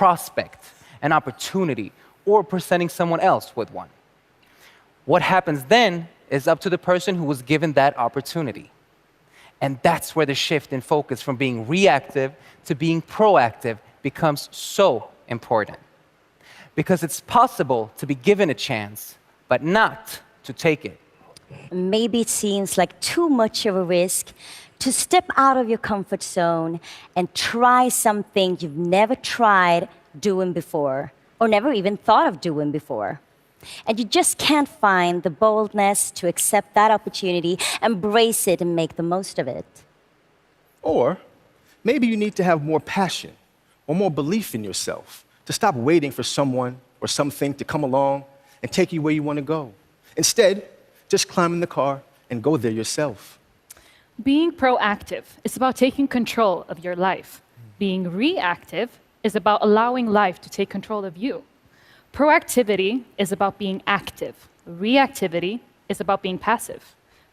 prospect, an opportunity, or presenting someone else with one. What happens then is up to the person who was given that opportunity. And that's where the shift in focus from being reactive to being proactive becomes so important. Because it's possible to be given a chance, but not to take it. Maybe it seems like too much of a risk to step out of your comfort zone and try something you've never tried doing before, or never even thought of doing before. And you just can't find the boldness to accept that opportunity, embrace it, and make the most of it. Or maybe you need to have more passion or more belief in yourself to stop waiting for someone or something to come along and take you where you want to go. Instead, just climb in the car and go there yourself. Being proactive is about taking control of your life. Being reactive is about allowing life to take control of you. Proactivity is about being active. Reactivity is about being passive.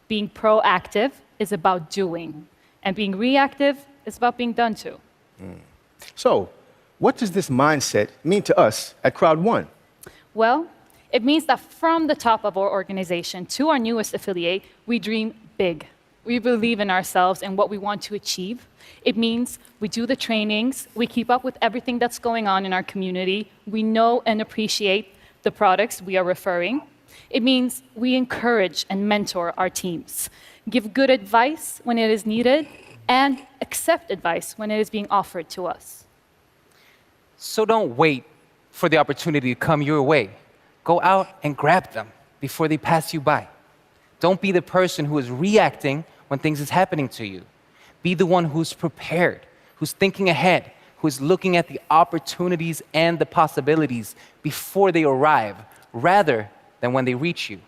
Being proactive is about doing. And being reactive is about being done to. So, what does this mindset mean to us at Crowd1? Well, it means that from the top of our organization to our newest affiliate, we dream big. We believe in ourselves and what we want to achieve. It means we do the trainings, we keep up with everything that's going on in our community, we know and appreciate the products we are referring. It means we encourage and mentor our teams, give good advice when it is needed, and accept advice when it is being offered to us. So don't wait for the opportunity to come your way. Go out and grab them before they pass you by. Don't be the person who is reacting when things is happening to you. Be the one who's prepared, who's thinking ahead, who's looking at the opportunities and the possibilities before they arrive, rather than when they reach you.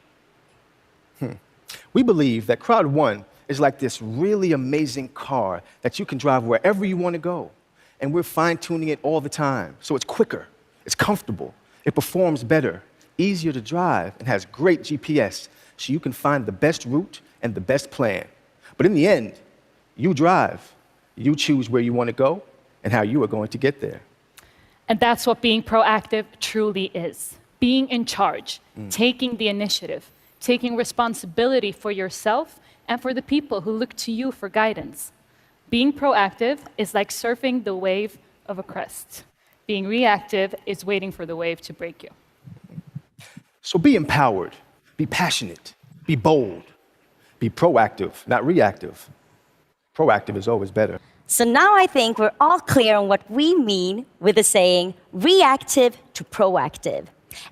We believe that Crowd1 is like this really amazing car that you can drive wherever you want to go. And we're fine-tuning it all the time. So it's quicker, it's comfortable, it performs better, easier to drive, and has great GPS, so you can find the best route and the best plan. But in the end, you drive. You choose where you want to go and how you are going to get there. And that's what being proactive truly is. Being in charge, taking the initiative, taking responsibility for yourself and for the people who look to you for guidance. Being proactive is like surfing the wave of a crest. Being reactive is waiting for the wave to break you. So be empowered, be passionate, be bold, be proactive, not reactive. Proactive is always better. So now I think we're all clear on what we mean with the saying reactive to proactive.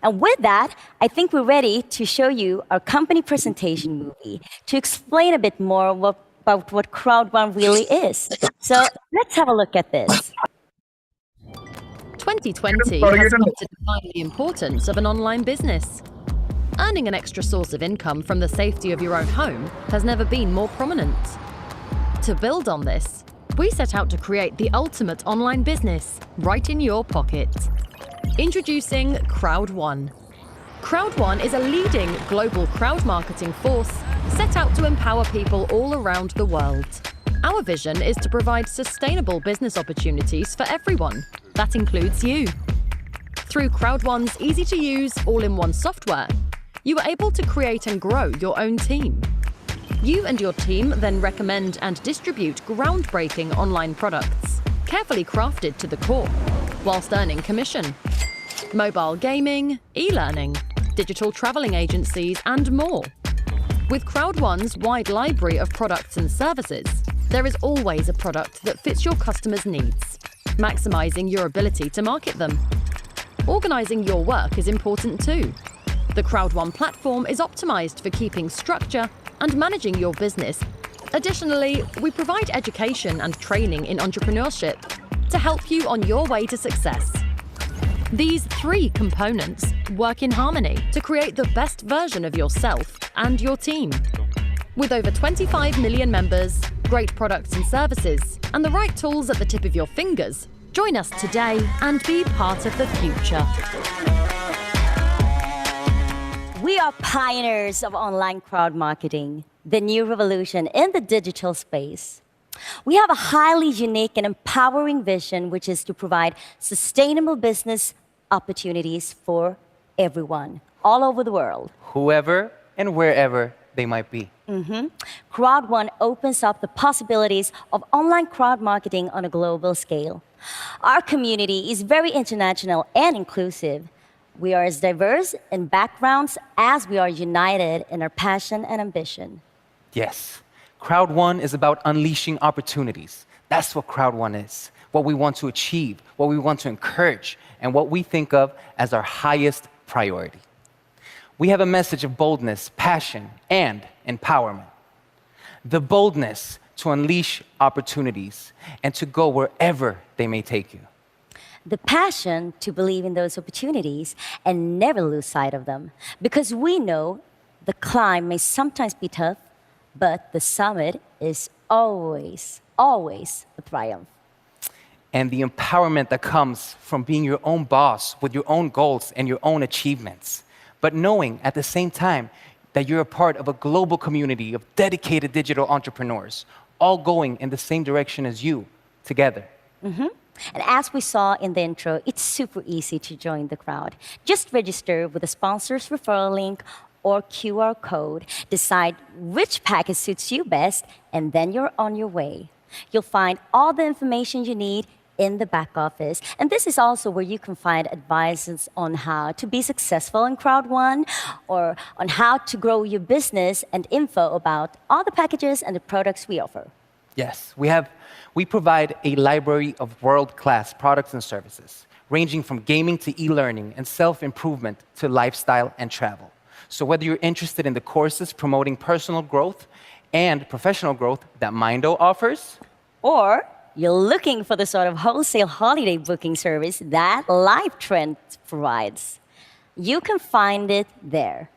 And with that, I think we're ready to show you our company presentation movie to explain a bit more about what Crowd1 really is. So let's have a look at this. 2020 has come to define the importance of an online business. Earning an extra source of income from the safety of your own home has never been more prominent. To build on this, we set out to create the ultimate online business right in your pocket. Introducing Crowd1. Crowd1 is a leading global crowd marketing force set out to empower people all around the world. Our vision is to provide sustainable business opportunities for everyone. That includes you. Through Crowd1's easy-to-use, all-in-one software, you are able to create and grow your own team. You and your team then recommend and distribute groundbreaking online products, carefully crafted to the core, whilst earning commission. Mobile gaming, e-learning, digital traveling agencies, and more. With Crowd1's wide library of products and services, there is always a product that fits your customers' needs, maximizing your ability to market them. Organizing your work is important too. The Crowd1 platform is optimized for keeping structure and managing your business. Additionally, we provide education and training in entrepreneurship to help you on your way to success. These three components work in harmony to create the best version of yourself and your team. With over 25 million members, great products and services, and the right tools at the tip of your fingers, join us today and be part of the future. We are pioneers of online crowd marketing, the new revolution in the digital space. We have a highly unique and empowering vision, which is to provide sustainable business opportunities for everyone, all over the world. Whoever and wherever they might be. Crowd1 opens up the possibilities of online crowd marketing on a global scale. Our community is very international and inclusive. We are as diverse in backgrounds as we are united in our passion and ambition. Yes, Crowd1 is about unleashing opportunities. That's what Crowd1 is, what we want to achieve, what we want to encourage, and what we think of as our highest priority. We have a message of boldness, passion, and empowerment. The boldness to unleash opportunities and to go wherever they may take you. The passion to believe in those opportunities and never lose sight of them. Because we know the climb may sometimes be tough, but the summit is always, always a triumph. And the empowerment that comes from being your own boss with your own goals and your own achievements, but knowing at the same time that you're a part of a global community of dedicated digital entrepreneurs, all going in the same direction as you, together. And as we saw in the intro, it's super easy to join the crowd. Just register with a sponsor's referral link or QR code, decide which package suits you best, and then you're on your way. You'll find all the information you need in the back office. And this is also where you can find advices on how to be successful in Crowd1 or on how to grow your business and info about all the packages and the products we offer. Yes, we provide a library of world-class products and services, ranging from gaming to e-learning and self-improvement to lifestyle and travel. So whether you're interested in the courses promoting personal growth and professional growth that Mindo offers, or you're looking for the sort of wholesale holiday booking service that LiveTrend provides, you can find it there.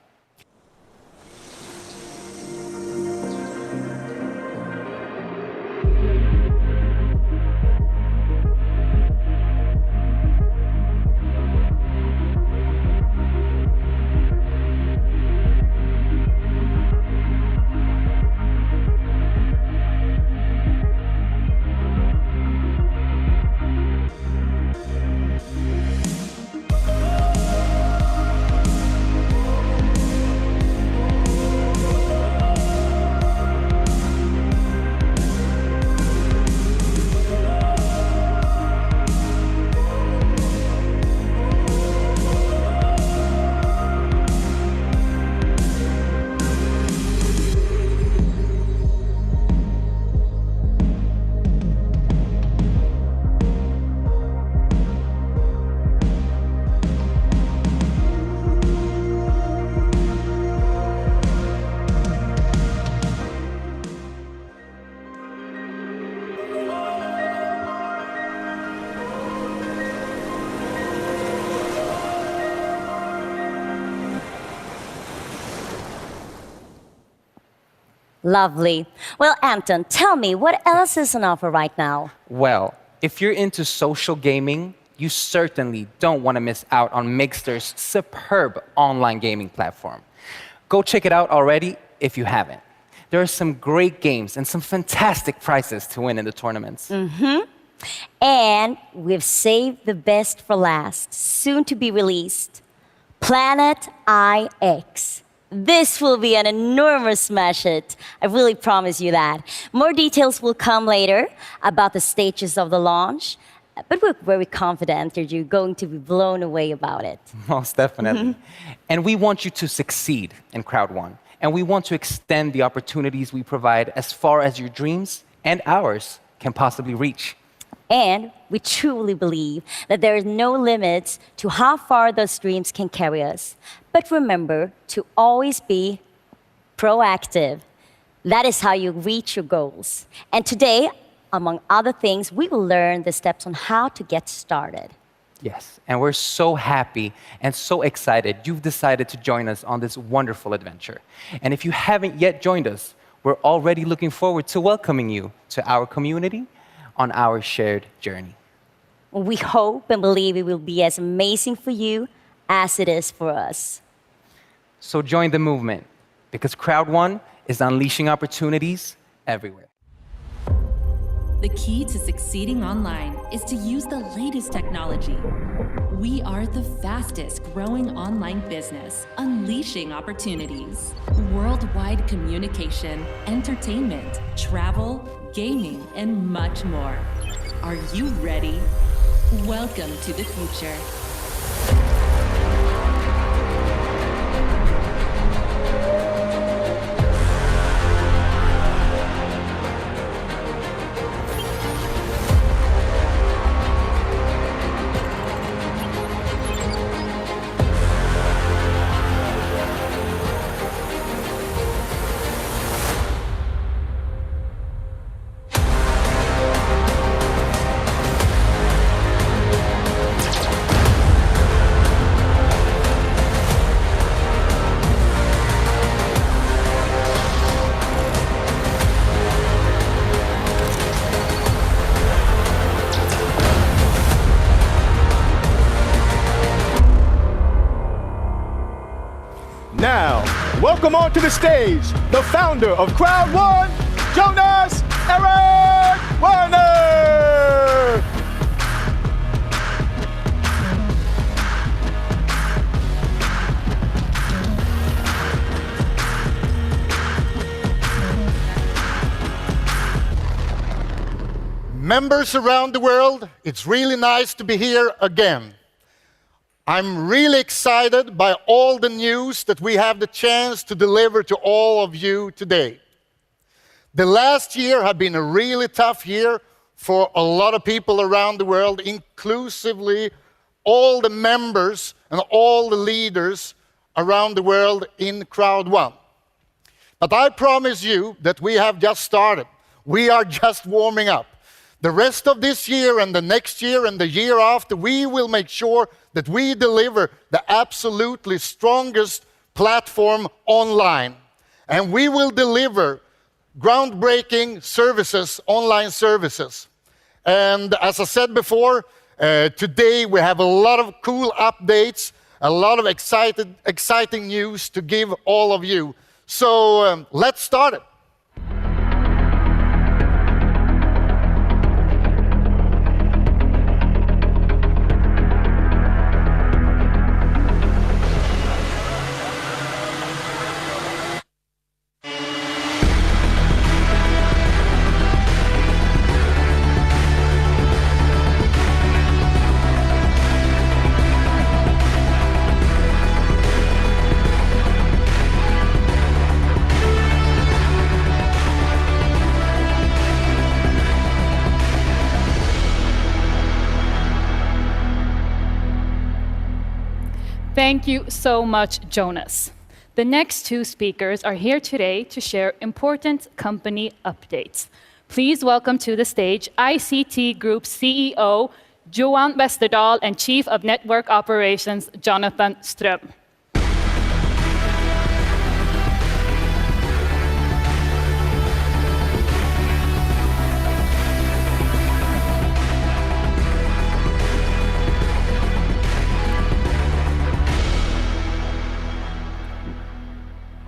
Lovely. Well, Anton, tell me, what else is on offer right now? well, if you're into social gaming, you certainly don't want to miss out on Mixter's superb online gaming platform. Go check it out already if you haven't. There are some great games and some fantastic prizes to win in the tournaments. And we've saved the best for last, soon to be released. Planet IX. This will be an enormous smash hit. I really promise you that. More details will come later about the stages of the launch, but we're very confident that you're going to be blown away about it. Most definitely. And we want you to succeed in Crowd1. And we want to extend the opportunities we provide as far as your dreams and ours can possibly reach. And we truly believe that there is no limits to how far those dreams can carry us. But remember to always be proactive. That is how you reach your goals. And today, among other things, we will learn the steps on how to get started. Yes, and we're so happy and so excited you've decided to join us on this wonderful adventure. And if you haven't yet joined us, we're already looking forward to welcoming you to our community on our shared journey. We hope and believe it will be as amazing for you as it is for us. So join the movement, because Crowd1 is unleashing opportunities everywhere. The key to succeeding online is to use the latest technology. We are the fastest growing online business, unleashing opportunities. Worldwide communication, entertainment, travel, gaming, and much more. Are you ready? Welcome to the future. Now, welcome onto the stage, the founder of Crowd1, Jonas Eric Werner! Members around the world, it's really nice to be here again. I'm really excited by all the news that we have the chance to deliver to all of you today. The last year has been a really tough year for a lot of people around the world, inclusively all the members and all the leaders around the world in Crowd1. But I promise you that we have just started. We are just warming up. The rest of this year and the next year and the year after, we will make sure that we deliver the absolutely strongest platform online. And we will deliver groundbreaking services, online services. And as I said before, today we have a lot of cool updates, a lot of exciting news to give all of you. So let's start it. Thank you so much, Jonas. The next two speakers are here today to share important company updates. Please welcome to the stage ICT Group CEO, Johan Westerdahl, and Chief of Network Operations, Jonathan Ström.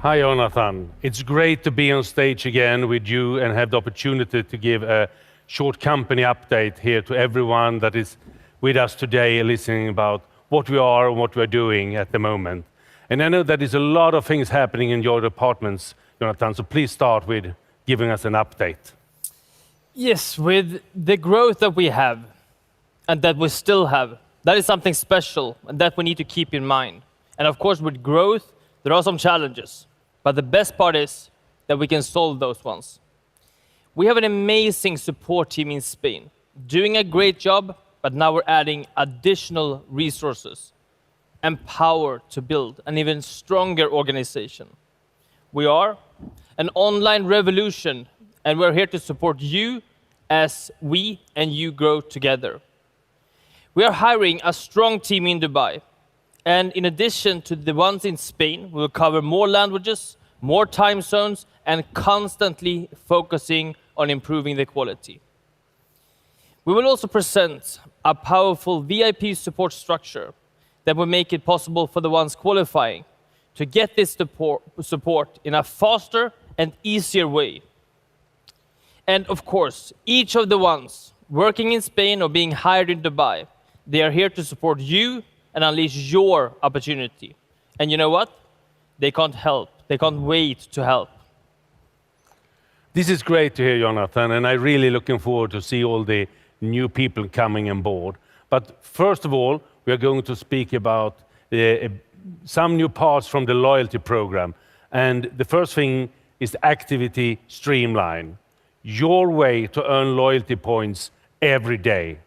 Hi, Jonathan. It's great to be on stage again with you and have the opportunity to give a short company update here to everyone that is with us today, listening about what we are and what we're doing at the moment. And I know that there's a lot of things happening in your departments, Jonathan, so please start with giving us an update. Yes, with the growth that we have and that we still have, that is something special and that we need to keep in mind. And of course, with growth, there are some challenges. But the best part is that we can solve those ones. We have an amazing support team in Spain, doing a great job, but now we're adding additional resources and power to build an even stronger organization. We are an online revolution, and we're here to support you as we and you grow together. We are hiring a strong team in Dubai. And in addition to the ones in Spain, we will cover more languages, more time zones, and constantly focusing on improving the quality. We will also present a powerful VIP support structure that will make it possible for the ones qualifying to get this support in a faster and easier way. And of course, each of the ones working in Spain or being hired in Dubai, they are here to support you and unleash your opportunity. And you know what? They can't help. They can't wait to help. This is great to hear, Jonathan, and I'm really looking forward to see all the new people coming on board. But first of all, we are going to speak about some new parts from the loyalty program. And the first thing is the activity streamline. Your way to earn loyalty points every day.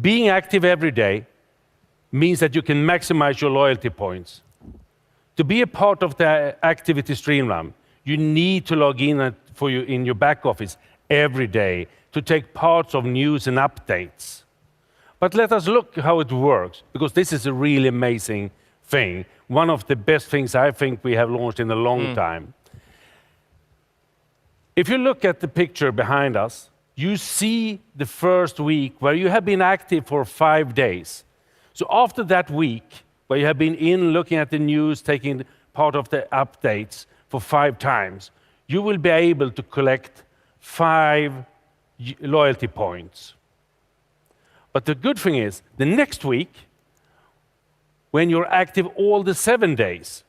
Being active every day means that you can maximize your loyalty points. To be a part of the activity streamline, you need to log in in your back office every day to take parts of news and updates. But let us look how it works, because this is a really amazing thing. One of the best things I think we have launched in a long time. If you look at the picture behind us, you see the first week where you have been active for 5 days. So after that week, where you have been in looking at the news, taking part of the updates for 5 times, you will be able to collect 5 loyalty points. But the good thing is, the next week, when you're active all the 7 days,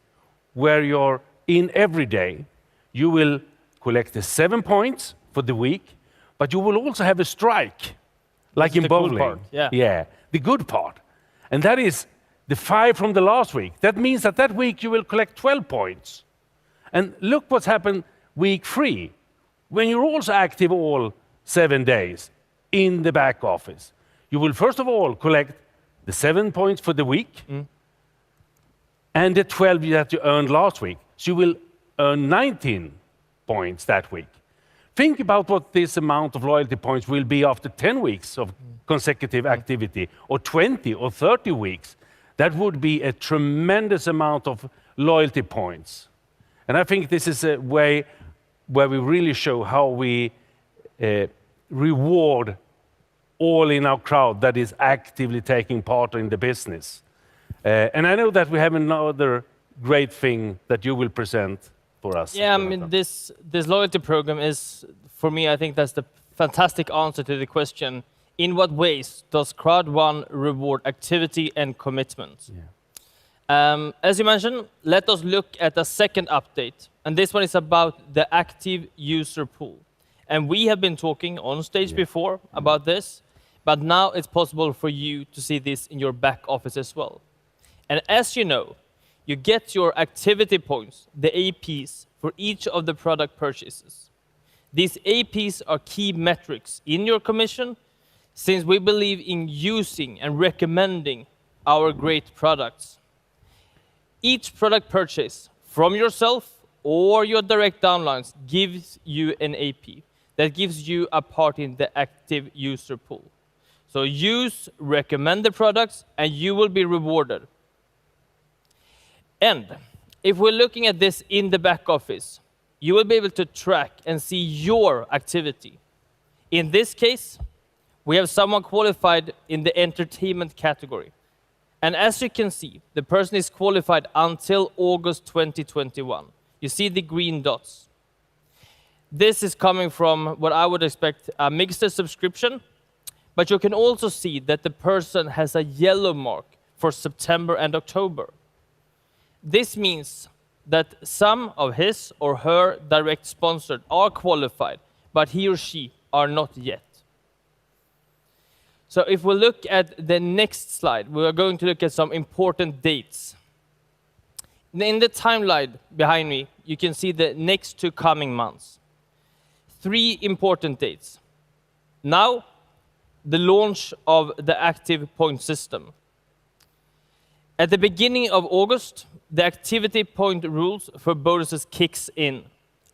where you're in every day, you will collect the 7 points for the week, but you will also have a strike, like in bowling. Cool part. Yeah, the good part. And that is the 5 from the last week. That means that that week you will collect 12 points. And look what's happened week 3, when you're also active all 7 days in the back office. You will first of all collect the 7 points for the week and the 12 that you earned last week. So you will earn 19 points that week. Think about what this amount of loyalty points will be after 10 weeks of consecutive activity, or 20 or 30 weeks. That would be a tremendous amount of loyalty points. And I think this is a way where we really show how we reward all in our crowd that is actively taking part in the business. And I know that we have another great thing that you will present for us. Yeah, I mean, this loyalty program is, for me, I think that's the fantastic answer to the question, in what ways does Crowd1 reward activity and commitment? Yeah. As you mentioned, let us look at the second update. And this one is about the active user pool. And we have been talking on stage before about this, but now it's possible for you to see this in your back office as well. And as you know, you get your activity points, the APs, for each of the product purchases. These APs are key metrics in your commission, since we believe in using and recommending our great products. Each product purchase from yourself or your direct downlines gives you an AP that gives you a part in the active user pool. So use recommended products and you will be rewarded. And if we're looking at this in the back office, you will be able to track and see your activity. In this case, we have someone qualified in the entertainment category. And as you can see, the person is qualified until August 2021. You see the green dots. This is coming from what I would expect a mixed subscription, but you can also see that the person has a yellow mark for September and October. This means that some of his or her direct sponsored are qualified, but he or she are not yet. So if we look at the next slide, we are going to look at some important dates. In the timeline behind me, you can see the next 2 coming months. 3 important dates. Now, the launch of the active point system. At the beginning of August, the activity point rules for bonuses kicks in.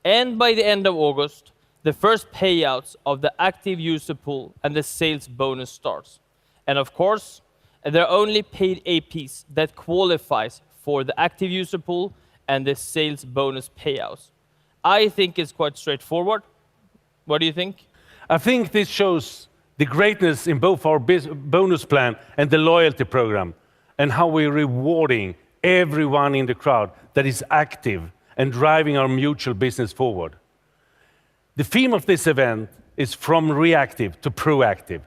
And by the end of August, the first payouts of the active user pool and the sales bonus starts. And of course, there are only paid APs that qualifies for the active user pool and the sales bonus payouts. I think it's quite straightforward. What do you think? I think this shows the greatness in both our bonus plan and the loyalty program, and how we're rewarding everyone in the crowd that is active and driving our mutual business forward. The theme of this event is from reactive to proactive.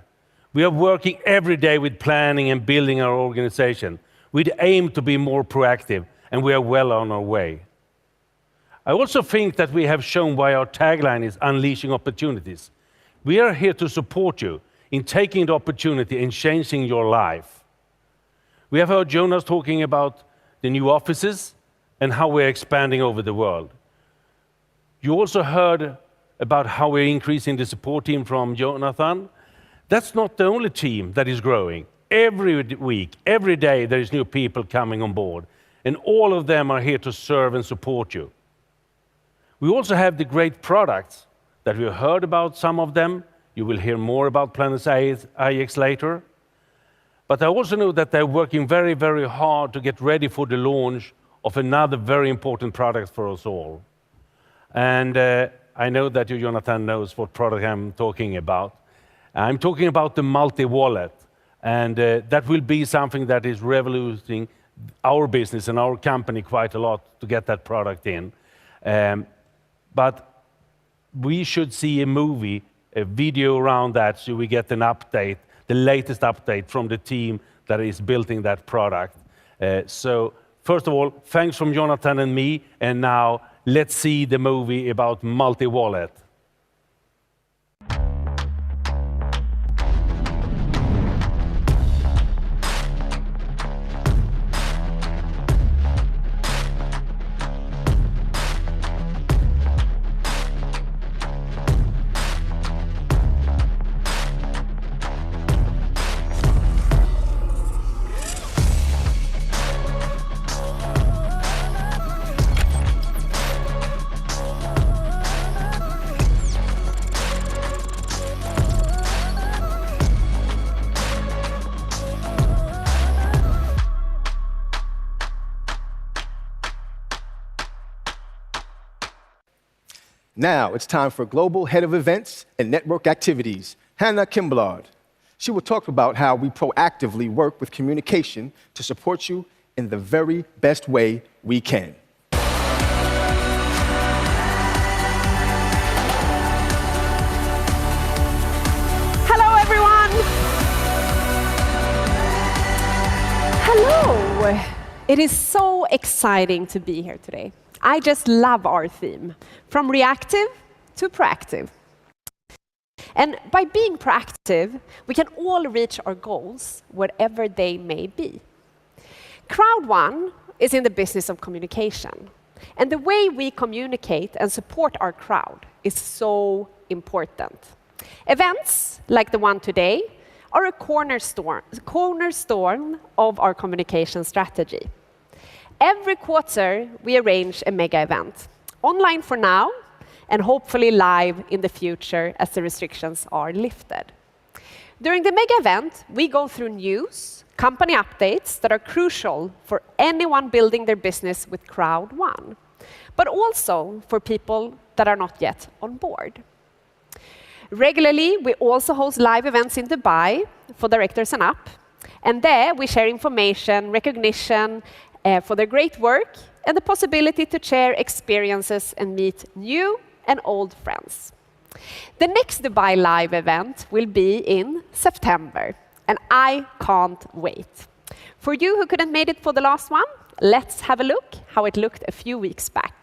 We are working every day with planning and building our organization. We aim to be more proactive, and we are well on our way. I also think that we have shown why our tagline is unleashing opportunities. We are here to support you in taking the opportunity and changing your life. We have heard Jonas talking about the new offices and how we're expanding over the world. You also heard about how we're increasing the support team from Jonathan. That's not the only team that is growing. Every week, every day, there is new people coming on board, and all of them are here to serve and support you. We also have the great products that we heard about some of them. You will hear more about Planet IX later. But I also know that they're working very, very hard to get ready for the launch of another very important product for us all. And I know that you, Jonathan, knows what product I'm talking about. I'm talking about the multi-wallet. And that will be something that is revolutionizing our business and our company quite a lot to get that product in. But we should see a movie, a video around that, so we get an update, the latest update from the team that is building that product. So first of all, thanks from Jonathan and me, and now let's see the movie about multi-wallet. Now it's time for Global Head of Events and Network Activities, Hannah Kimblard. She will talk about how we proactively work with communication to support you in the very best way we can. Hello, everyone. Hello. It is so exciting to be here today. I just love our theme, from reactive to proactive. And by being proactive, we can all reach our goals, whatever they may be. Crowd1 is in the business of communication. And the way we communicate and support our crowd is so important. Events like the one today are a cornerstone of our communication strategy. Every quarter, we arrange a mega event, online for now, and hopefully live in the future as the restrictions are lifted. During the mega event, we go through news, company updates that are crucial for anyone building their business with Crowd1, but also for people that are not yet on board. Regularly, we also host live events in Dubai for directors and up, and there we share information, recognition, for their great work and the possibility to share experiences and meet new and old friends. The next Dubai Live event will be in September, and I can't wait. For you who couldn't make it for the last one, let's have a look how it looked a few weeks back.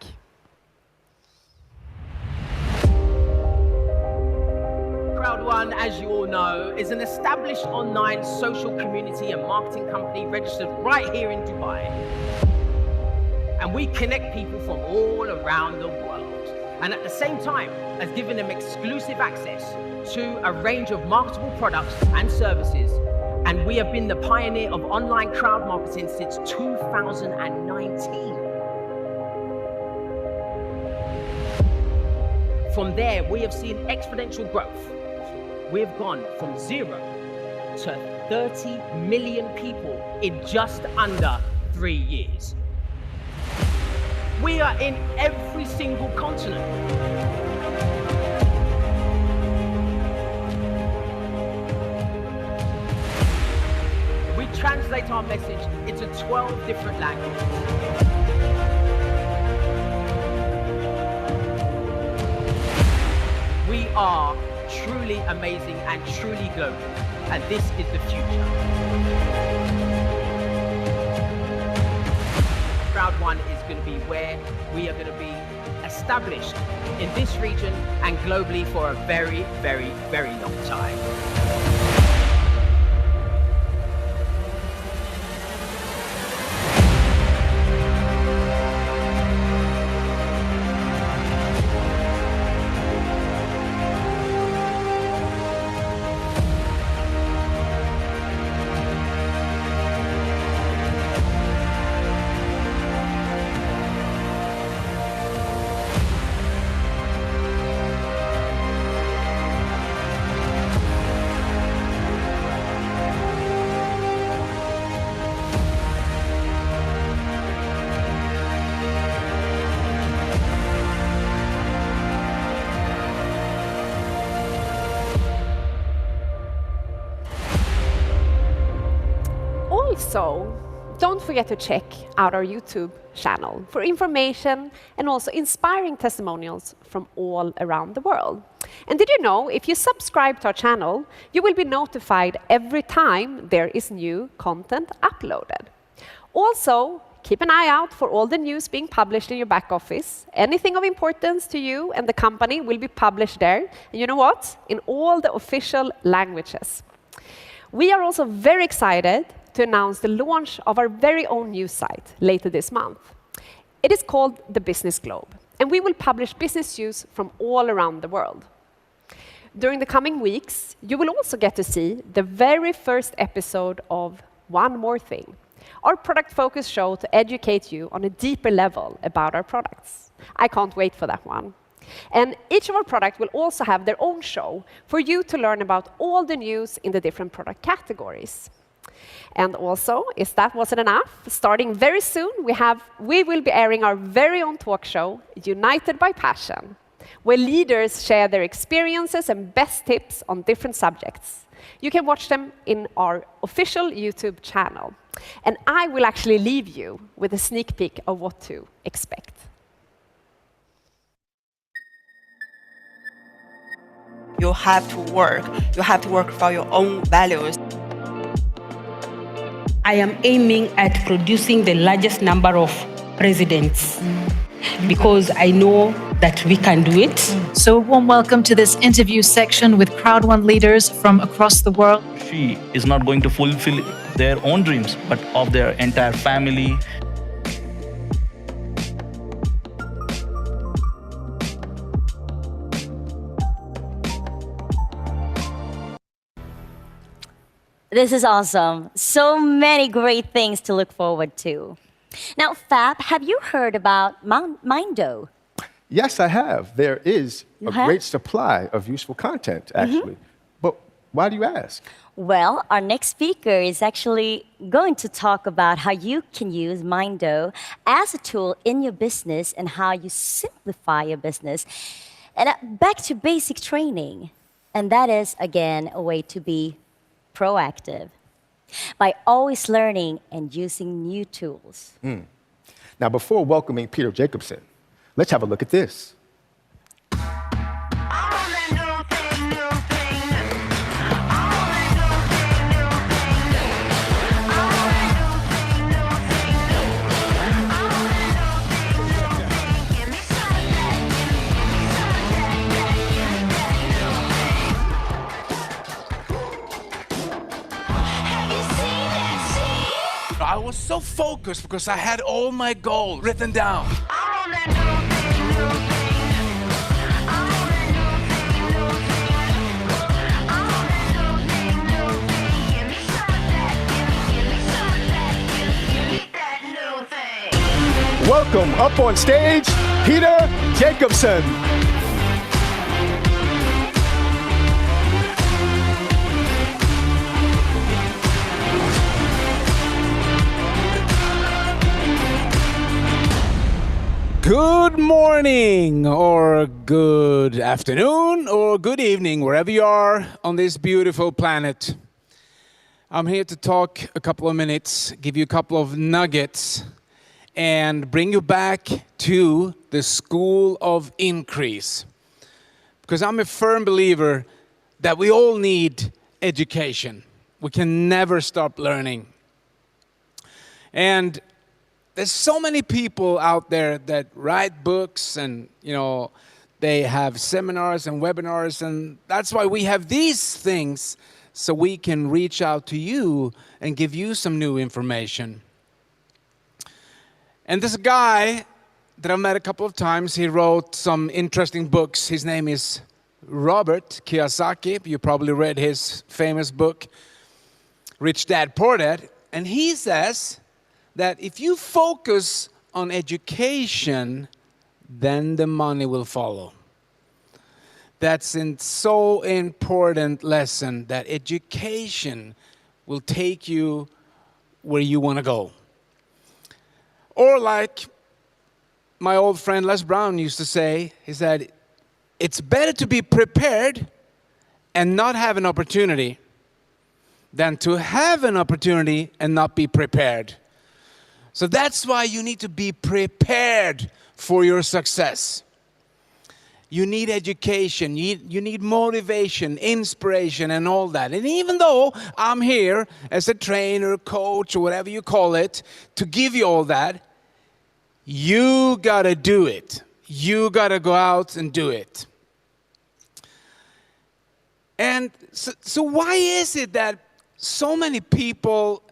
Crowd1, as you all know, is an established online social community and marketing company registered right here in Dubai. And we connect people from all around the world. And at the same time, has given them exclusive access to a range of marketable products and services. And we have been the pioneer of online crowd marketing since 2019. From there, we have seen exponential growth. We have gone from 0 to 30 million people in just under 3 years. We are in every single continent. We translate our message into 12 different languages. We are truly amazing and truly global, and this is the future. Crowd1 is going to be where we are going to be established in this region and globally for a very, very, very long time. Also, don't forget to check out our YouTube channel for information and also inspiring testimonials from all around the world. And did you know, if you subscribe to our channel, you will be notified every time there is new content uploaded. Also, keep an eye out for all the news being published in your back office. Anything of importance to you and the company will be published there. And you know what? In all the official languages. We are also very excited to announce the launch of our very own news site later this month. It is called the Business Globe, and we will publish business news from all around the world. During the coming weeks, you will also get to see the very first episode of One More Thing, our product-focused show to educate you on a deeper level about our products. I can't wait for that one. And each of our products will also have their own show for you to learn about all the news in the different product categories. And also, if that wasn't enough, starting very soon, we will be airing our very own talk show, United by Passion, where leaders share their experiences and best tips on different subjects. You can watch them in our official YouTube channel. And I will actually leave you with a sneak peek of what to expect. You have to work. You have to work for your own values. I am aiming at producing the largest number of presidents because I know that we can do it. So, warm welcome to this interview section with Crowd1 leaders from across the world. She is not going to fulfill their own dreams, but of their entire family. This is awesome. So many great things to look forward to. Now, Fab, have you heard about Mindo? Yes, I have. There is a great supply of useful content, actually. But why do you ask? Well, our next speaker is actually going to talk about how you can use Mindo as a tool in your business and how you simplify your business. And back to basic training. And that is, again, a way to be proactive by always learning and using new tools. Now, before welcoming Peter Jacobson, let's have a look at this. I was so focused because I had all my goals written down. Welcome up on stage, Peter Jacobson. Good morning, or good afternoon, or good evening, wherever you are on this beautiful planet. I'm here to talk a couple of minutes, give you a couple of nuggets, and bring you back to the School of Increase. because I'm a firm believer that we all need education. We can never stop learning. And there's so many people out there that write books and, they have seminars and webinars, and that's why we have these things, so we can reach out to you and give you some new information. And this guy that I've met a couple of times, he wrote some interesting books. His name is Robert Kiyosaki. You probably read his famous book, Rich Dad, Poor Dad. And he says that if you focus on education, then the money will follow. That's a so important lesson, that education will take you where you want to go. Or like my old friend Les Brown used to say, he said, it's better to be prepared and not have an opportunity than to have an opportunity and not be prepared. So that's why you need to be prepared for your success. You need education, you need motivation, inspiration, and all that. And even though I'm here as a trainer, coach, or whatever you call it, to give you all that, you gotta do it. You gotta go out and do it. And so why is it that so many people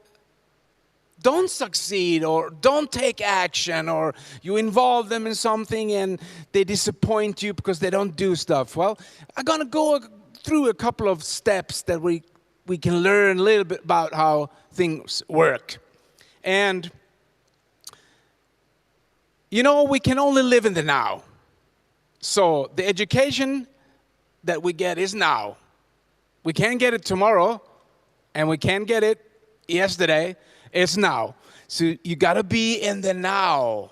don't succeed or don't take action, or you involve them in something and they disappoint you because they don't do stuff? Well, I'm gonna go through a couple of steps that we can learn a little bit about how things work. And we can only live in the now. So the education that we get is now. We can't get it tomorrow, and we can't get it yesterday. It's now. So you got to be in the now.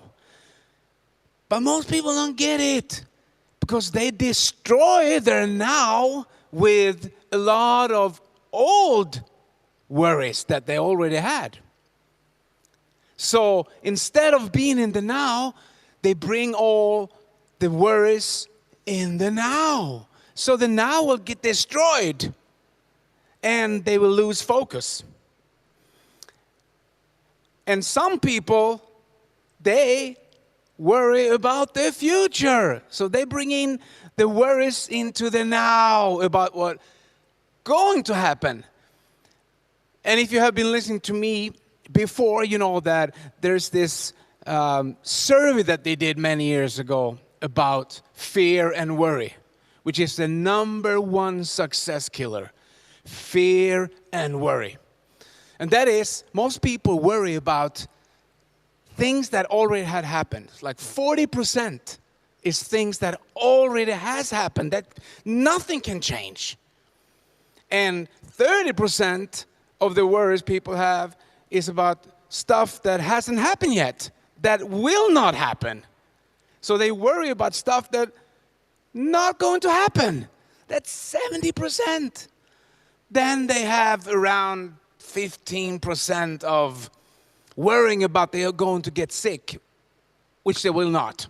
But most people don't get it because they destroy their now with a lot of old worries that they already had. So instead of being in the now, they bring all the worries in the now. So the now will get destroyed and they will lose focus. And some people, they worry about the future. So they bring in the worries into the now about what's going to happen. And if you have been listening to me before, you know that there's this survey that they did many years ago about fear and worry, which is the #1 success killer, fear and worry. And that is, most people worry about things that already had happened. Like 40% is things that already has happened, that nothing can change. And 30% of the worries people have is about stuff that hasn't happened yet, that will not happen. So they worry about stuff that not going to happen. That's 70%. Then they have around 15% of worrying about they are going to get sick, which they will not.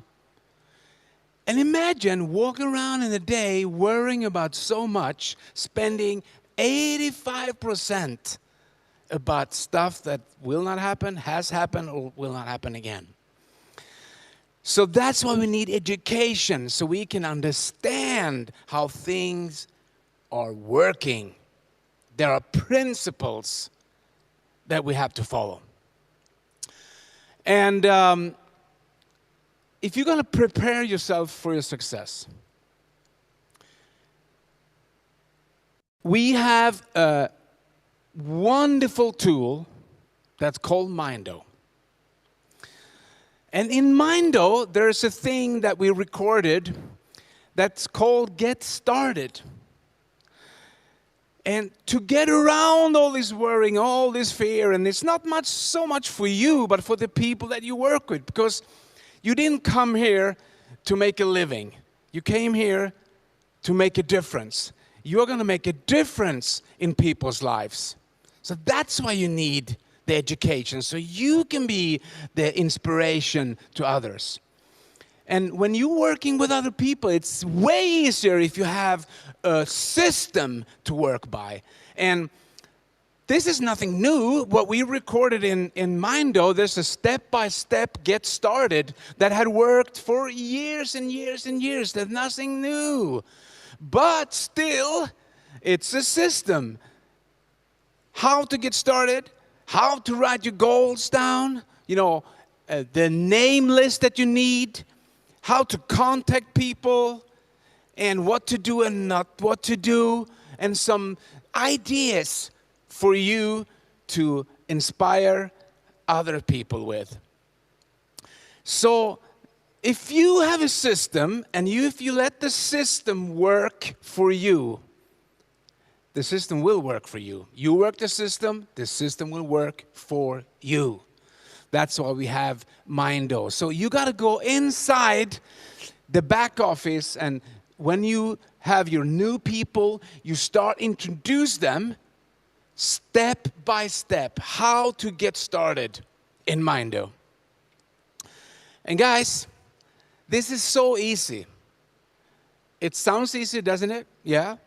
And imagine walking around in a day worrying about so much, spending 85% about stuff that will not happen, has happened, or will not happen again. So that's why we need education, so we can understand how things are working. There are principles that we have to follow. And if you're going to prepare yourself for your success, we have a wonderful tool that's called Mindo. And in Mindo, there's a thing that we recorded that's called Get Started. And to get around all this worrying, all this fear, and it's not so much for you, but for the people that you work with, because you didn't come here to make a living. You came here to make a difference. You're going to make a difference in people's lives. So that's why you need the education, so you can be the inspiration to others. And when you're working with other people, it's way easier if you have a system to work by. And this is nothing new. What we recorded in Mindo, there's a step-by-step get started that had worked for years and years and years. There's nothing new. But still, it's a system. How to get started, how to write your goals down, the name list that you need, how to contact people, and what to do and not what to do, and some ideas for you to inspire other people with. So if you have a system and if you let the system work for you, the system will work for you. You work the system will work for you. That's why we have Mindo. So you got to go inside the back office, and when you have your new people, you start introduce them step by step, how to get started in Mindo. And guys, this is so easy. It sounds easy, doesn't it? Yeah.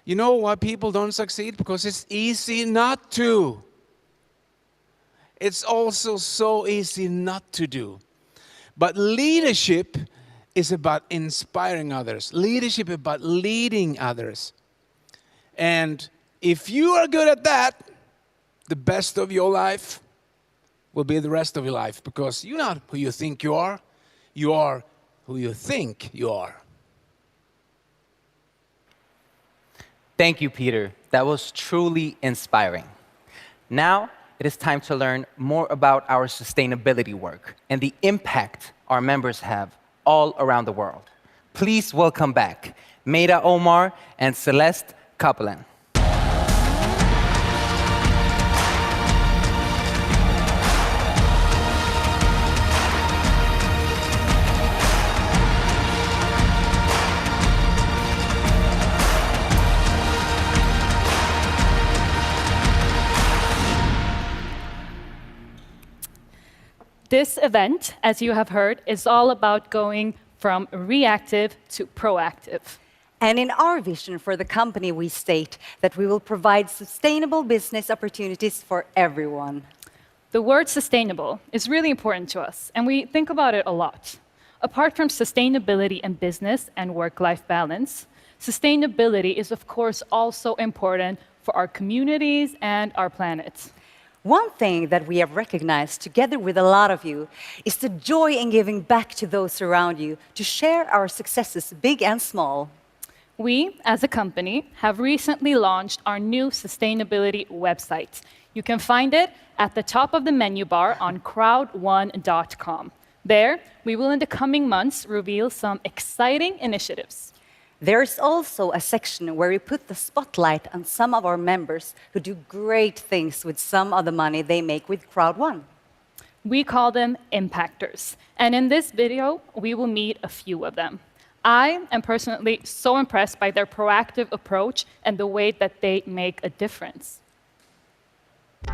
You know why people don't succeed? Because it's easy not to. It's also so easy not to do. But leadership is about inspiring others. Leadership is about leading others. And if you are good at that, the best of your life will be the rest of your life, because you're not who you think you are who you think you are. Thank you, Peter. That was truly inspiring. Now, it is time to learn more about our sustainability work and the impact our members have all around the world. Please welcome back Maida Omar and Celeste Copeland. This event, as you have heard, is all about going from reactive to proactive. And in our vision for the company, we state that we will provide sustainable business opportunities for everyone. The word sustainable is really important to us, and we think about it a lot. Apart from sustainability in business and work-life balance, sustainability is, of course, also important for our communities and our planet. One thing that we have recognized together with a lot of you is the joy in giving back to those around you, to share our successes, big and small. We, as a company, have recently launched our new sustainability website. You can find it at the top of the menu bar on crowd1.com. There, we will in the coming months reveal some exciting initiatives. There's also a section where we put the spotlight on some of our members who do great things with some of the money they make with Crowd1. We call them impactors. And in this video, we will meet a few of them. I am personally so impressed by their proactive approach and the way that they make a difference.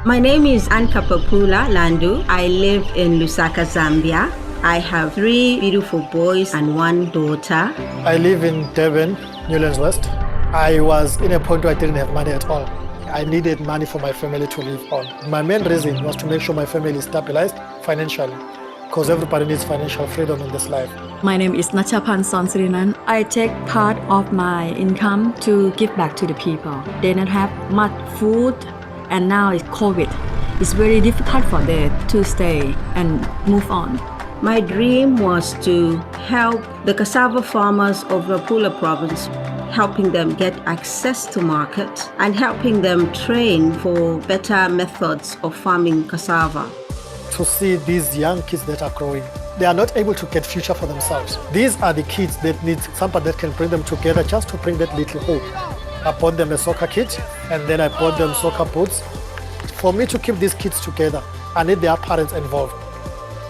My name is Ankapapula Landu. I live in Lusaka, Zambia. I have 3 beautiful boys and 1 daughter. I live in Durban, Newlands West. I was in a point where I didn't have money at all. I needed money for my family to live on. My main reason was to make sure my family is stabilized financially, because everybody needs financial freedom in this life. My name is Nachapan Sonsrinan. I take part of my income to give back to the people. They don't have much food, and now it's COVID. It's very difficult for them to stay and move on. My dream was to help the cassava farmers of Rapula province, helping them get access to market and helping them train for better methods of farming cassava. To see these young kids that are growing, they are not able to get future for themselves. These are the kids that need somebody that can bring them together just to bring that little hope. I bought them a soccer kit, and then I bought them soccer boots. For me to keep these kids together, I need their parents involved.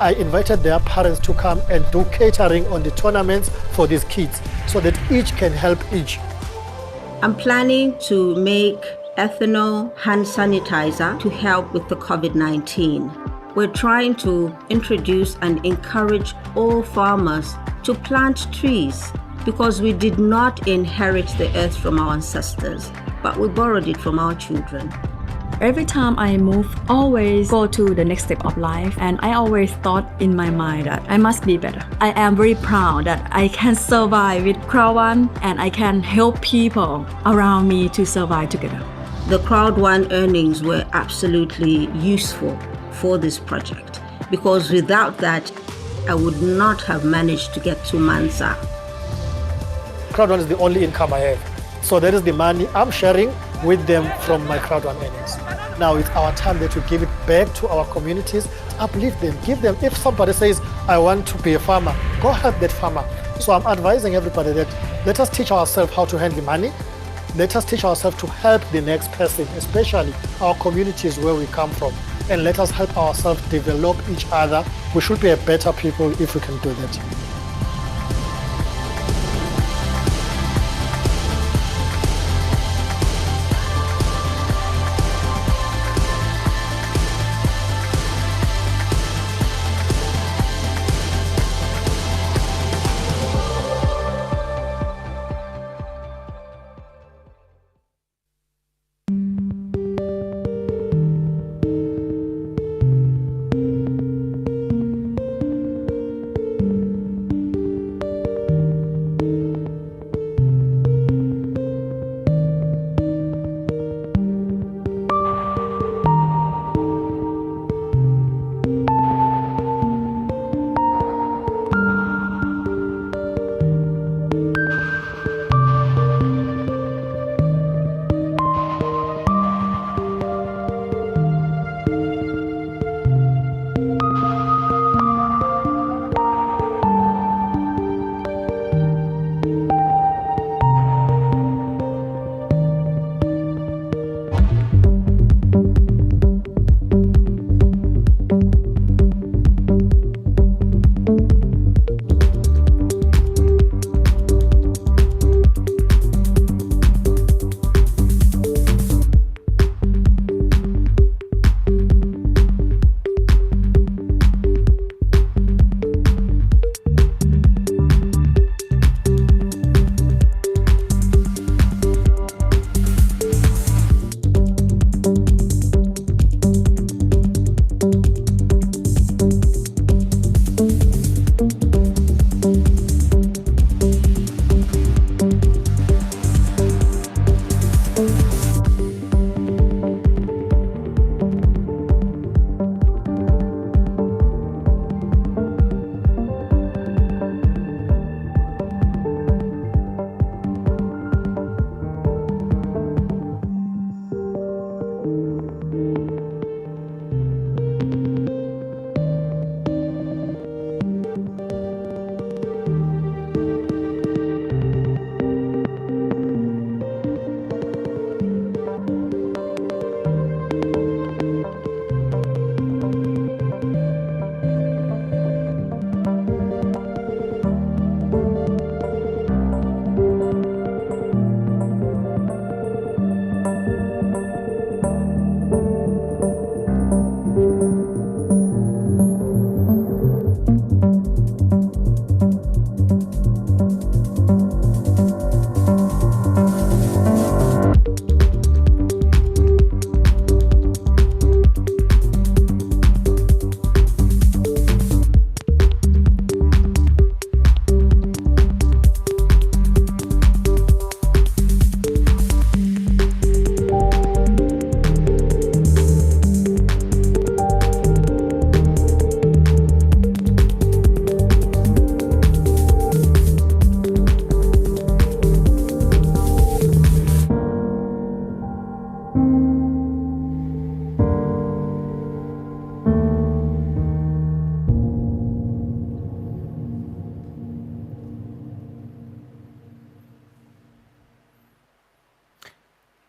I invited their parents to come and do catering on the tournaments for these kids so that each can help each. I'm planning to make ethanol hand sanitizer to help with the COVID-19. We're trying to introduce and encourage all farmers to plant trees because we did not inherit the earth from our ancestors, but we borrowed it from our children. Every time I move, always go to the next step of life, and I always thought in my mind that I must be better. I am very proud that I can survive with Crowd1 and I can help people around me to survive together. The Crowd1 earnings were absolutely useful for this project because without that, I would not have managed to get 2 months out. Crowd1 is the only income I have. So that is the money I'm sharing with them from my Crowd1 earnings. Now it's our time there to give it back to our communities, uplift them, give them. If somebody says, I want to be a farmer, go help that farmer. So I'm advising everybody that let us teach ourselves how to handle money. Let us teach ourselves to help the next person, especially our communities where we come from. And let us help ourselves develop each other. We should be a better people if we can do that.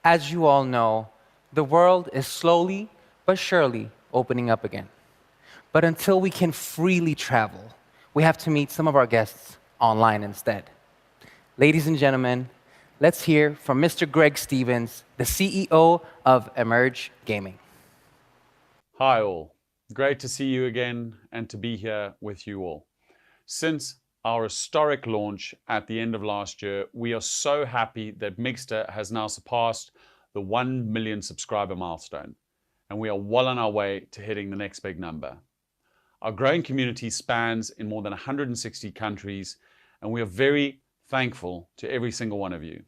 As you all know, the world is slowly but surely opening up again. But until we can freely travel, we have to meet some of our guests online instead. Ladies and gentlemen, let's hear from Mr. Greg Stevens, the CEO of Emerge Gaming. Hi all, great to see you again and to be here with you all. Since our historic launch at the end of last year, we are so happy that Mixter has now surpassed the 1 million subscriber milestone, and we are well on our way to hitting the next big number. Our growing community spans in more than 160 countries, and we are very thankful to every single one of you.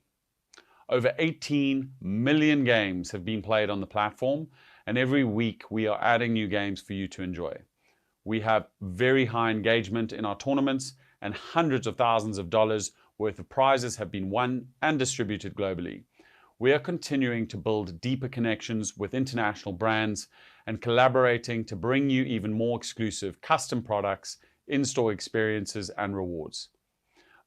Over 18 million games have been played on the platform, and every week we are adding new games for you to enjoy. We have very high engagement in our tournaments, and hundreds of thousands of dollars worth of prizes have been won and distributed globally. We are continuing to build deeper connections with international brands and collaborating to bring you even more exclusive custom products, in-store experiences, and rewards.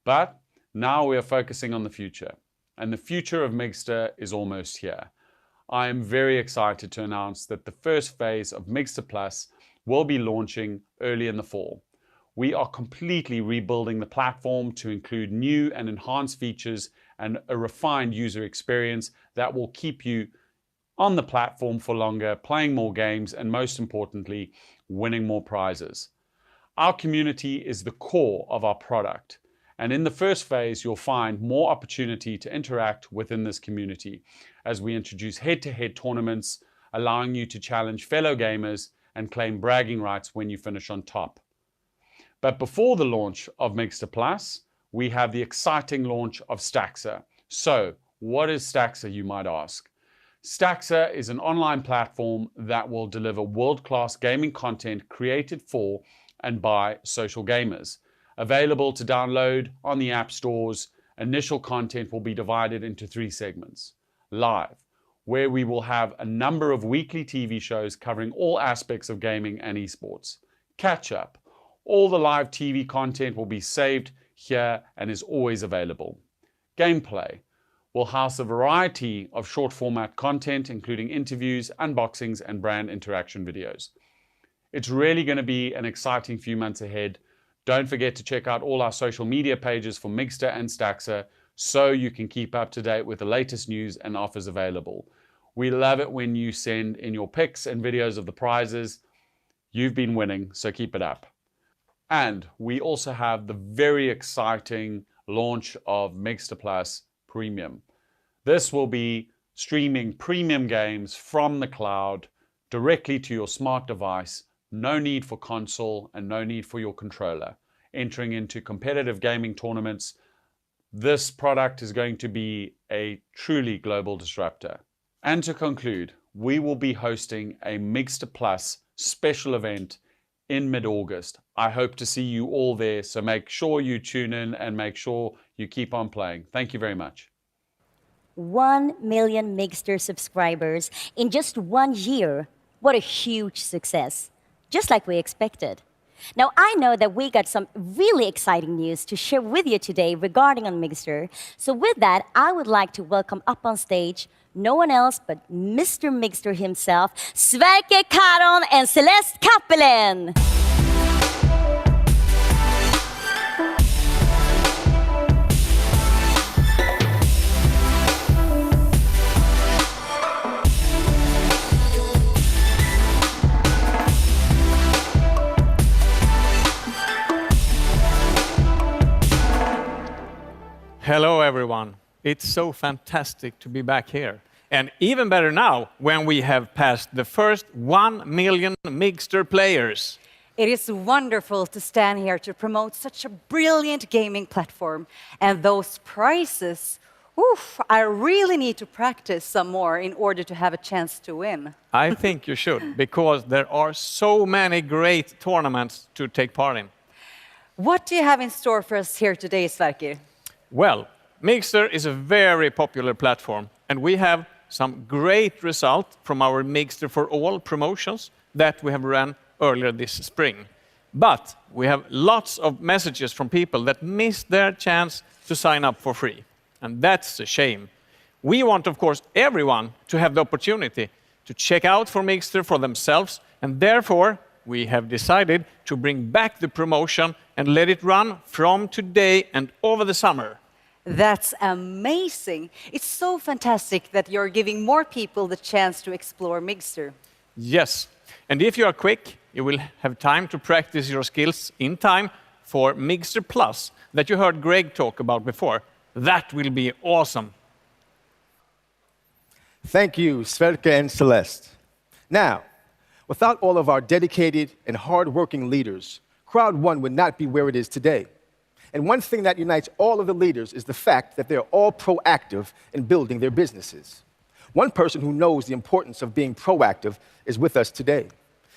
But now we are focusing on the future, and the future of Mixter is almost here. I am very excited to announce that the first phase of Mixter Plus will be launching early in the fall. We are completely rebuilding the platform to include new and enhanced features and a refined user experience that will keep you on the platform for longer, playing more games, and most importantly, winning more prizes. Our community is the core of our product, and in the first phase, you'll find more opportunity to interact within this community as we introduce head-to-head tournaments, allowing you to challenge fellow gamers and claim bragging rights when you finish on top. But before the launch of Mixter Plus, we have the exciting launch of Staxer. So, what is Staxer, you might ask? Staxer is an online platform that will deliver world-class gaming content created for and by social gamers. Available to download on the app stores, initial content will be divided into 3 segments. Live, where we will have a number of weekly TV shows covering all aspects of gaming and esports. Catch up. All the live TV content will be saved here and is always available. Gameplay will house a variety of short format content, including interviews, unboxings, and brand interaction videos. It's really going to be an exciting few months ahead. Don't forget to check out all our social media pages for Mixter and Staxer so you can keep up to date with the latest news and offers available. We love it when you send in your pics and videos of the prizes. You've been winning, so keep it up. And we also have the very exciting launch of Mixter Plus Premium. This will be streaming premium games from the cloud directly to your smart device. No need for console and no need for your controller. Entering into competitive gaming tournaments, this product is going to be a truly global disruptor. And to conclude, we will be hosting a Mixter Plus special event in mid-August. I hope to see you all there, so make sure you tune in and make sure you keep on playing. Thank you very much. 1 million Mixter subscribers in just 1 year. What a huge success, just like we expected. Now, I know that we got some really exciting news to share with you today regarding on Mixter. So with that, I would like to welcome up on stage no one else but Mr. Mixter himself, Sverker Karon and Celeste Kappelen. Hello, everyone. It's so fantastic to be back here. And even better now, when we have passed the first 1 million Mixter players. It is wonderful to stand here to promote such a brilliant gaming platform. And those prizes, oof, I really need to practice some more in order to have a chance to win. I think you should, because there are so many great tournaments to take part in. What do you have in store for us here today, Sverker? Well, Mixter is a very popular platform, and we have some great results from our Mixter for All promotions that we have run earlier this spring. But we have lots of messages from people that missed their chance to sign up for free. And that's a shame. We want, of course, everyone to have the opportunity to check out for Mixter for themselves, and therefore we have decided to bring back the promotion and let it run from today and over the summer. That's amazing. It's so fantastic that you're giving more people the chance to explore Mixter. Yes, and if you are quick, you will have time to practice your skills in time for Mixer Plus that you heard Greg talk about before. That will be awesome. Thank you, Sverka and Celeste. Now, without all of our dedicated and hardworking leaders, Crowd1 would not be where it is today. And one thing that unites all of the leaders is the fact that they're all proactive in building their businesses. One person who knows the importance of being proactive is with us today.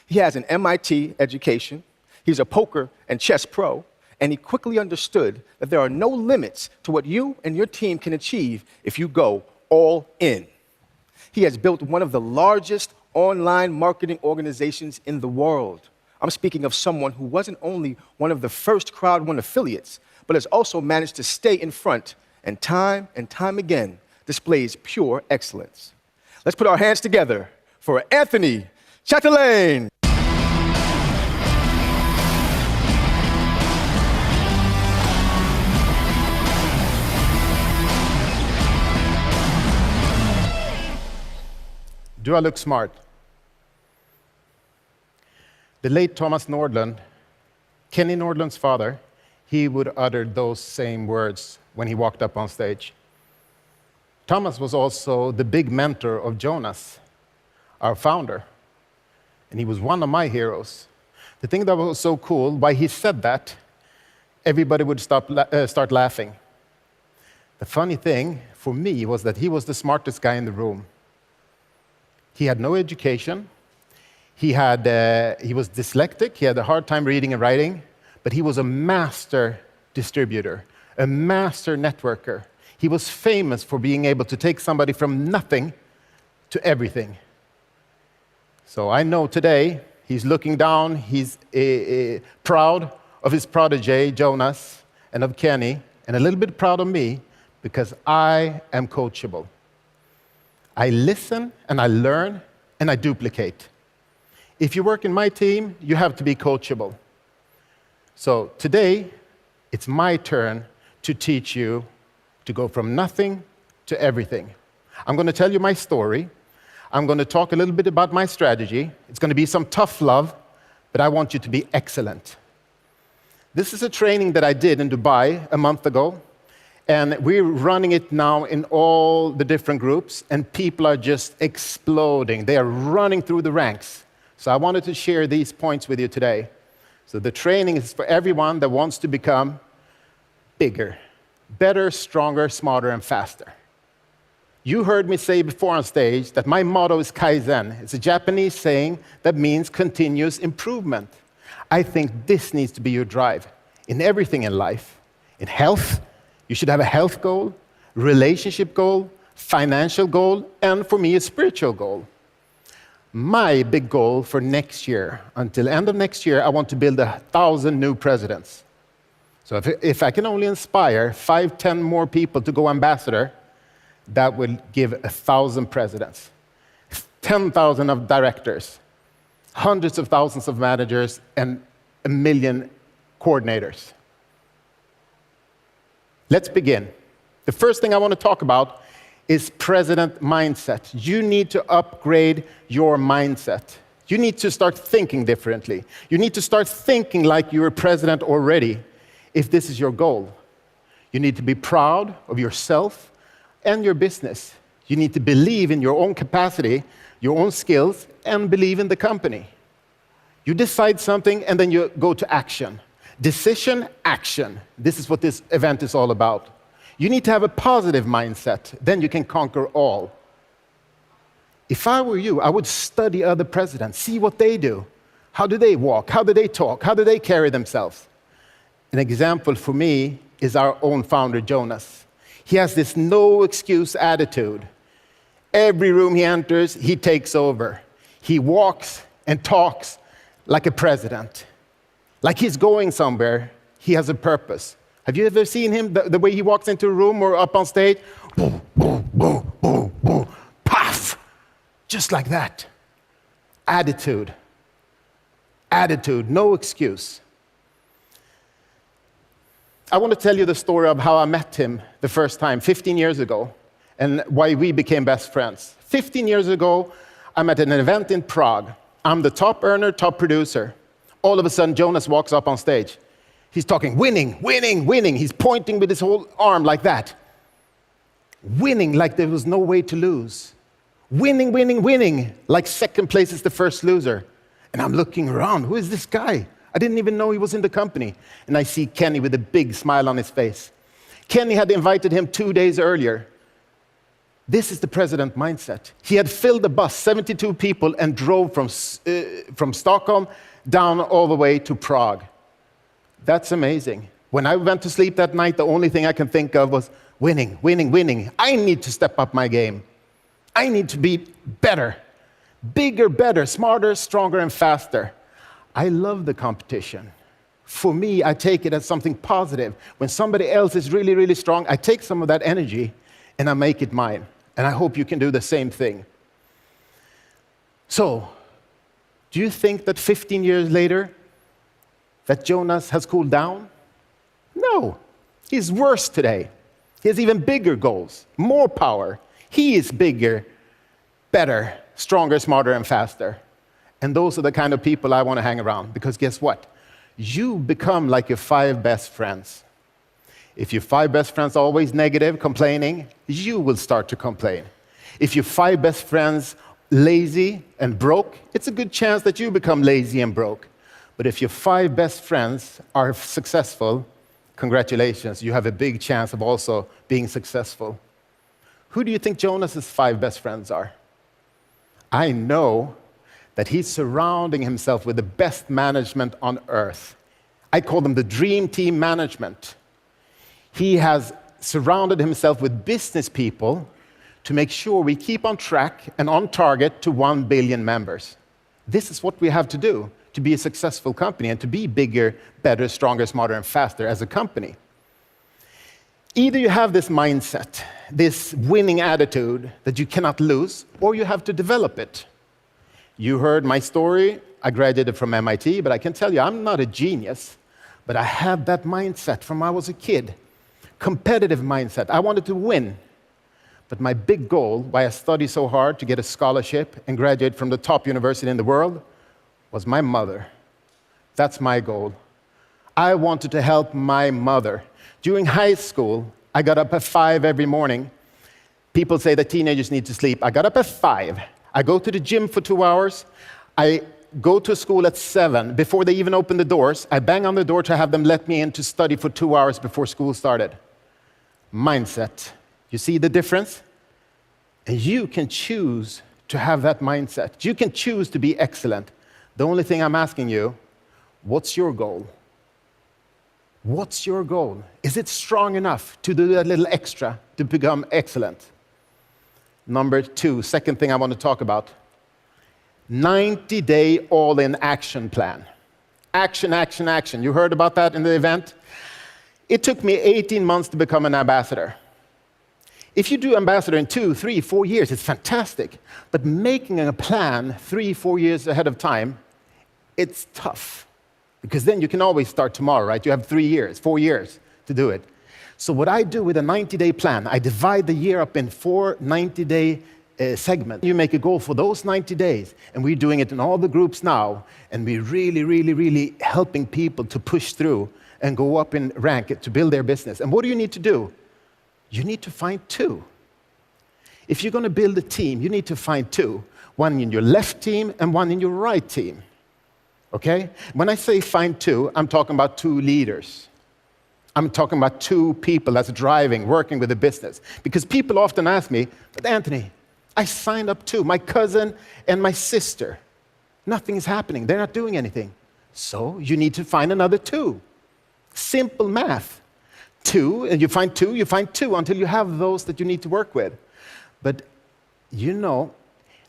He has an MIT education, he's a poker and chess pro, and he quickly understood that there are no limits to what you and your team can achieve if you go all in. He has built one of the largest online marketing organizations in the world. I'm speaking of someone who wasn't only one of the first Crowd1 affiliates, but has also managed to stay in front and time again displays pure excellence. Let's put our hands together for Anthony Chatelain. Do I look smart? The late Thomas Nordlund, Kenny Nordlund's father, he would utter those same words when he walked up on stage. Thomas was also the big mentor of Jonas, our founder, and he was one of my heroes. The thing that was so cool, why he said that, everybody would start laughing. The funny thing for me was that he was the smartest guy in the room. He had no education. He was dyslexic. He had a hard time reading and writing, but he was a master distributor, a master networker. He was famous for being able to take somebody from nothing to everything. So I know today he's looking down, he's proud of his protege, Jonas, and of Kenny, and a little bit proud of me because I am coachable. I listen and I learn and I duplicate. If you work in my team, you have to be coachable. So today, it's my turn to teach you to go from nothing to everything. I'm going to tell you my story. I'm going to talk a little bit about my strategy. It's going to be some tough love, but I want you to be excellent. This is a training that I did in Dubai a month ago, and we're running it now in all the different groups, and people are just exploding. They are running through the ranks. So I wanted to share these points with you today. So the training is for everyone that wants to become bigger, better, stronger, smarter, and faster. You heard me say before on stage that my motto is Kaizen. It's a Japanese saying that means continuous improvement. I think this needs to be your drive in everything in life. In health, you should have a health goal, relationship goal, financial goal, and for me, a spiritual goal. My big goal for next year, until the end of next year, I want to build 1,000 new presidents. So if I can only inspire 5, 10 more people to go ambassador, that will give 1,000 presidents, 10,000 of directors, hundreds of thousands of managers, and 1 million coordinators. Let's begin. The first thing I want to talk about is president mindset. You need to upgrade your mindset. You need to start thinking differently. You need to start thinking like you're a president already, if this is your goal. You need to be proud of yourself and your business. You need to believe in your own capacity, your own skills, and believe in the company. You decide something, and then you go to action. Decision, action. This is what this event is all about. You need to have a positive mindset, then you can conquer all. If I were you, I would study other presidents, see what they do. How do they walk? How do they talk? How do they carry themselves? An example for me is our own founder, Jonas. He has this no-excuse attitude. Every room he enters, he takes over. He walks and talks like a president. Like he's going somewhere, he has a purpose. Have you ever seen him, the way he walks into a room or up on stage? Boom, boom, boom, boom, boom, paf! Just like that. Attitude. Attitude, no excuse. I want to tell you the story of how I met him the first time, 15 years ago, and why we became best friends. 15 years ago, I'm at an event in Prague. I'm the top earner, top producer. All of a sudden, Jonas walks up on stage. He's talking winning, winning, winning. He's pointing with his whole arm like that. Winning like there was no way to lose. Winning, winning, winning, like second place is the first loser. And I'm looking around, who is this guy? I didn't even know he was in the company. And I see Kenny with a big smile on his face. Kenny had invited him 2 days earlier. This is the president mindset. He had filled the bus, 72 people, and drove from Stockholm down all the way to Prague. That's amazing. When I went to sleep that night, the only thing I can think of was winning, winning, winning. I need to step up my game. I need to be better, bigger, better, smarter, stronger, and faster. I love the competition. For me, I take it as something positive. When somebody else is really, really strong, I take some of that energy and I make it mine. And I hope you can do the same thing. So, do you think that 15 years later, that Jonas has cooled down? No, he's worse today. He has even bigger goals, more power. He is bigger, better, stronger, smarter, and faster. And those are the kind of people I want to hang around, because guess what? You become like your 5 best friends. If your 5 best friends are always negative, complaining, you will start to complain. If your 5 best friends lazy and broke, it's a good chance that you become lazy and broke. But if your 5 best friends are successful, congratulations, you have a big chance of also being successful. Who do you think Jonas's 5 best friends are? I know that he's surrounding himself with the best management on earth. I call them the dream team management. He has surrounded himself with business people to make sure we keep on track and on target to 1 billion members. This is what we have to do to be a successful company and to be bigger, better, stronger, smarter, and faster as a company. Either you have this mindset, this winning attitude that you cannot lose, or you have to develop it. You heard my story. I graduated from MIT, but I can tell you I'm not a genius, but I had that mindset from when I was a kid. Competitive mindset. I wanted to win. But my big goal, why I studied so hard to get a scholarship and graduate from the top university in the world, was my mother. That's my goal. I wanted to help my mother. During high school, I got up at 5 every morning. People say that teenagers need to sleep. I got up at 5. I go to the gym for 2 hours. I go to school at 7. Before they even open the doors, I bang on the door to have them let me in to study for 2 hours before school started. Mindset. You see the difference? And you can choose to have that mindset. You can choose to be excellent. The only thing I'm asking you, what's your goal? What's your goal? Is it strong enough to do that little extra to become excellent? Number 2, second thing I want to talk about. 90-day all-in action plan. Action, action, action. You heard about that in the event? It took me 18 months to become an ambassador. If you do ambassador in 2, 3, 4 years, it's fantastic. But making a plan 3, 4 years ahead of time, it's tough. Because then you can always start tomorrow, right? You have 3 years, 4 years to do it. So what I do with a 90-day plan, I divide the year up in 4 90-day segments. You make a goal for those 90 days, and we're doing it in all the groups now, and we're really, really, really helping people to push through and go up in rank to build their business. And what do you need to do? You need to find 2. If you're going to build a team, you need to find 2. One in your left team and one in your right team. Okay? When I say find 2, I'm talking about 2 leaders. I'm talking about 2 people that's driving, working with the business. Because people often ask me, but Anthony, I signed up 2, my cousin and my sister. Nothing is happening. They're not doing anything. So you need to find another 2. Simple math. 2, and you find 2 until you have those that you need to work with. But you know,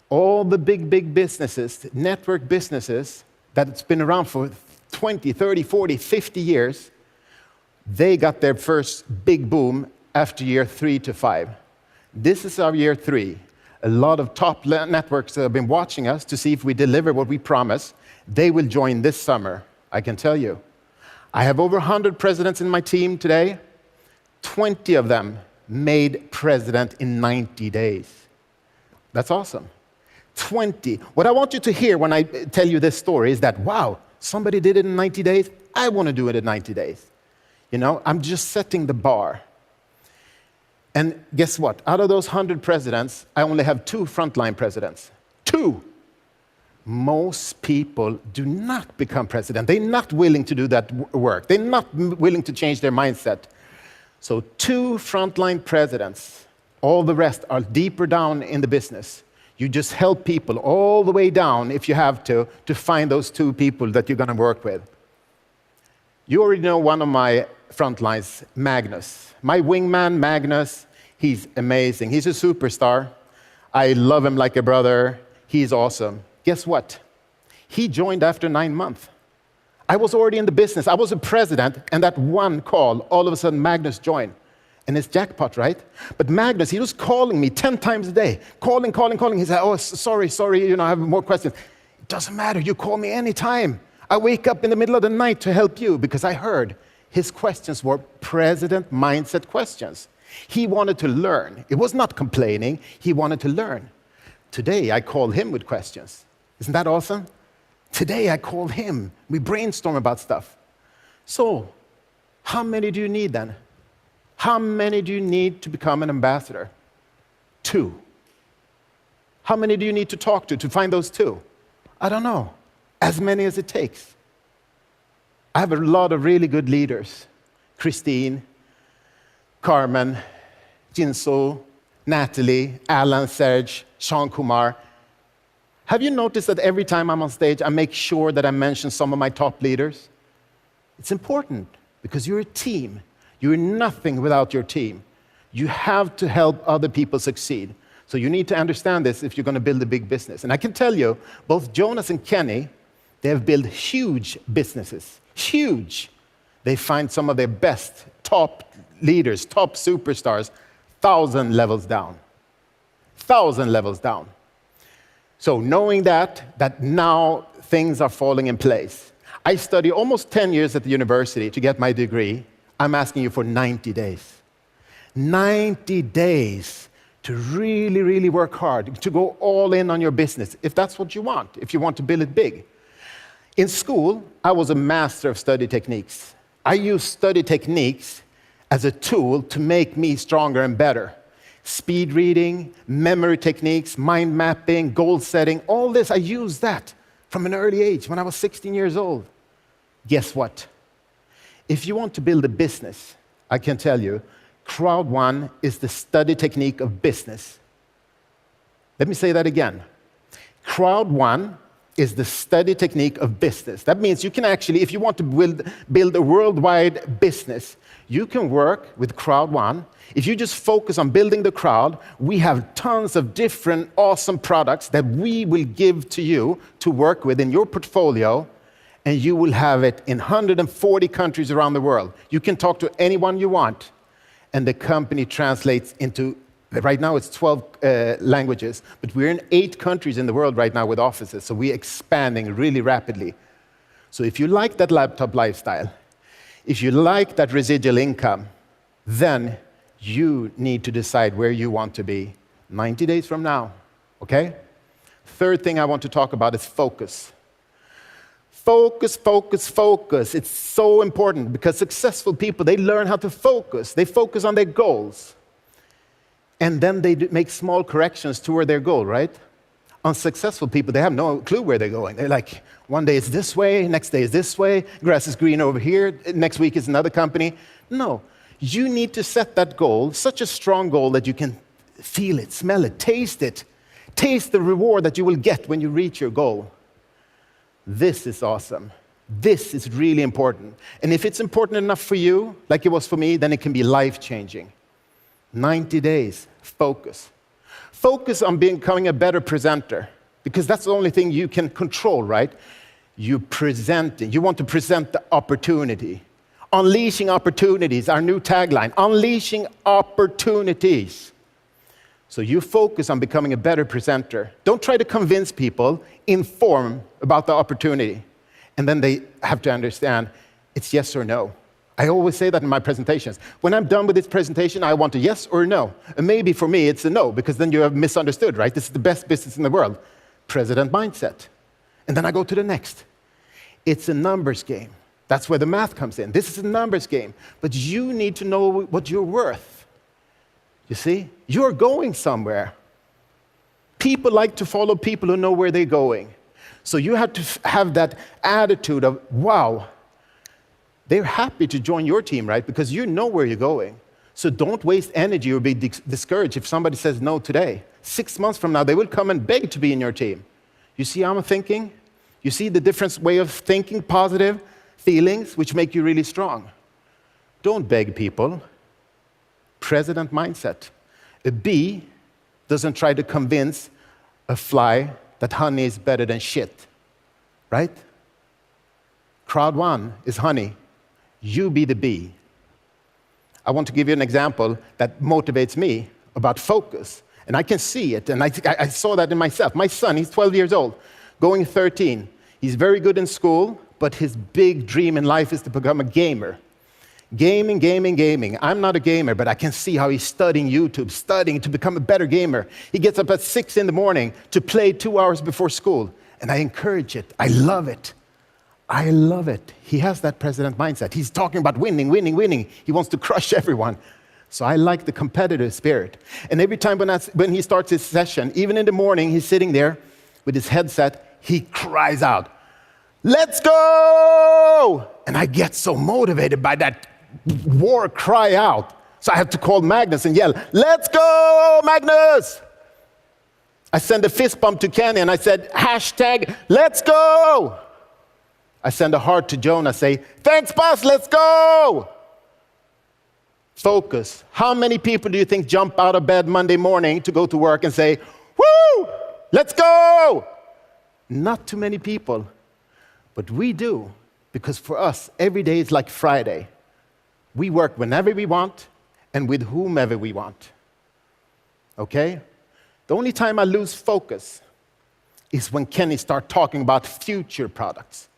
all the big businesses, network businesses, that's been around for 20, 30, 40, 50 years, they got their first big boom after year 3 to 5. This is our year 3. A lot of top networks have been watching us to see if we deliver what we promise. They will join this summer, I can tell you. I have over 100 presidents in my team today. 20 of them made president in 90 days. That's awesome. 20. What I want you to hear when I tell you this story is that, wow, Somebody did it in 90 days. I want to do it in 90 days. You know, I'm just setting the bar. And guess what? Out of those 100 presidents, I only have 2 frontline presidents. 2. Most people do not become president. They're not willing to do that work. They're not willing to change their mindset. So 2 frontline presidents. All the rest are deeper down in the business. You just help people all the way down, if you have to find those 2 people that you're going to work with. You already know one of my front lines, Magnus. My wingman, Magnus, he's amazing. He's a superstar. I love him like a brother. He's awesome. Guess what? He joined after 9 months. I was already in the business. I was a president, and that one call, all of a sudden Magnus joined. And it's jackpot, right? But Magnus, he was calling me 10 times a day. Calling. He said, oh, sorry, you know, I have more questions. It doesn't matter. You call me anytime. I wake up in the middle of the night to help you, because I heard his questions were president mindset questions. He wanted to learn. It was not complaining. He wanted to learn. Today, I call him with questions. Isn't that awesome? Today, I call him. We brainstorm about stuff. So, how many do you need then? How many do you need to become an ambassador? 2. How many do you need to talk to find those 2? I don't know. As many as it takes. I have a lot of really good leaders. Christine, Carmen, Jinso, Natalie, Alan, Serge, Sean Kumar. Have you noticed that every time I'm on stage, I make sure that I mention some of my top leaders? It's important, because you're a team. You're nothing without your team. You have to help other people succeed. So you need to understand this if you're going to build a big business. And I can tell you, both Jonas and Kenny, they have built huge businesses. Huge. They find some of their best, top leaders, top superstars, 1,000 levels down. 1,000 levels down. So knowing that now things are falling in place. I studied almost 10 years at the university to get my degree. I'm asking you for 90 days. 90 days to really, really work hard, to go all in on your business, if that's what you want, if you want to build it big. In school, I was a master of study techniques. I used study techniques as a tool to make me stronger and better. Speed reading, memory techniques, mind mapping, goal setting, all this, I used that from an early age when I was 16 years old. Guess what? If you want to build a business, I can tell you, Crowd1 is the study technique of business. Let me say that again. Crowd1 is the study technique of business. That means you can actually, if you want to build a worldwide business, you can work with Crowd1. If you just focus on building the crowd, we have tons of different awesome products that we will give to you to work with in your portfolio, and you will have it in 140 countries around the world. You can talk to anyone you want, and the company translates into, right now it's 12 languages, but we're in 8 countries in the world right now with offices, so we're expanding really rapidly. So if you like that laptop lifestyle, if you like that residual income, then you need to decide where you want to be 90 days from now, okay? Third thing I want to talk about is focus. Focus, focus, focus. It's so important because successful people, they learn how to focus. They focus on their goals. And then they make small corrections toward their goal, right? Unsuccessful people, they have no clue where they're going. They're like, one day it's this way, next day it's this way, grass is green over here, next week is another company. No, you need to set that goal, such a strong goal that you can feel it, smell it, taste it. Taste the reward that you will get when you reach your goal. This is awesome. This is really important. And if it's important enough for you, like it was for me, then it can be life-changing. 90 days, focus. Focus on becoming a better presenter, because that's the only thing you can control, right? You want to present the opportunity. Unleashing opportunities, our new tagline, unleashing opportunities. So you focus on becoming a better presenter. Don't try to convince people, inform about the opportunity. And then they have to understand it's yes or no. I always say that in my presentations. When I'm done with this presentation, I want a yes or a no. And maybe for me, it's a no, because then you have misunderstood, right? This is the best business in the world. President mindset. And then I go to the next. It's a numbers game. That's where the math comes in. This is a numbers game. But you need to know what you're worth. You see? You're going somewhere. People like to follow people who know where they're going. So you have to have that attitude of, wow, they're happy to join your team, right? Because you know where you're going. So don't waste energy or be discouraged if somebody says no today. 6 months from now, they will come and beg to be in your team. You see how I'm thinking? You see the different way of thinking, positive feelings, which make you really strong. Don't beg people. President mindset. A bee doesn't try to convince a fly that honey is better than shit, right? Crowd1 is honey. You be the bee. I want to give you an example that motivates me about focus. And I can see it, and I saw that in myself. My son, he's 12 years old, going 13. He's very good in school, but his big dream in life is to become a gamer. Gaming, gaming, gaming. I'm not a gamer, but I can see how he's studying YouTube, studying to become a better gamer. He gets up at 6 in the morning to play 2 hours before school, and I encourage it. I love it. I love it. He has that president mindset. He's talking about winning, winning, winning. He wants to crush everyone. So I like the competitive spirit. And every time when he starts his session, even in the morning, he's sitting there with his headset, he cries out, "Let's go!" And I get so motivated by that war cry out. So I have to call Magnus and yell, "Let's go, Magnus!" I send a fist bump to Kenny and I said, hashtag, "Let's go!" I send a heart to Jonah, say, "Thanks, boss, let's go!" Focus. How many people do you think jump out of bed Monday morning to go to work and say, "Woo, let's go"? Not too many people, but we do, because for us, every day is like Friday. We work whenever we want and with whomever we want. Okay? The only time I lose focus is when Kenny starts talking about future products.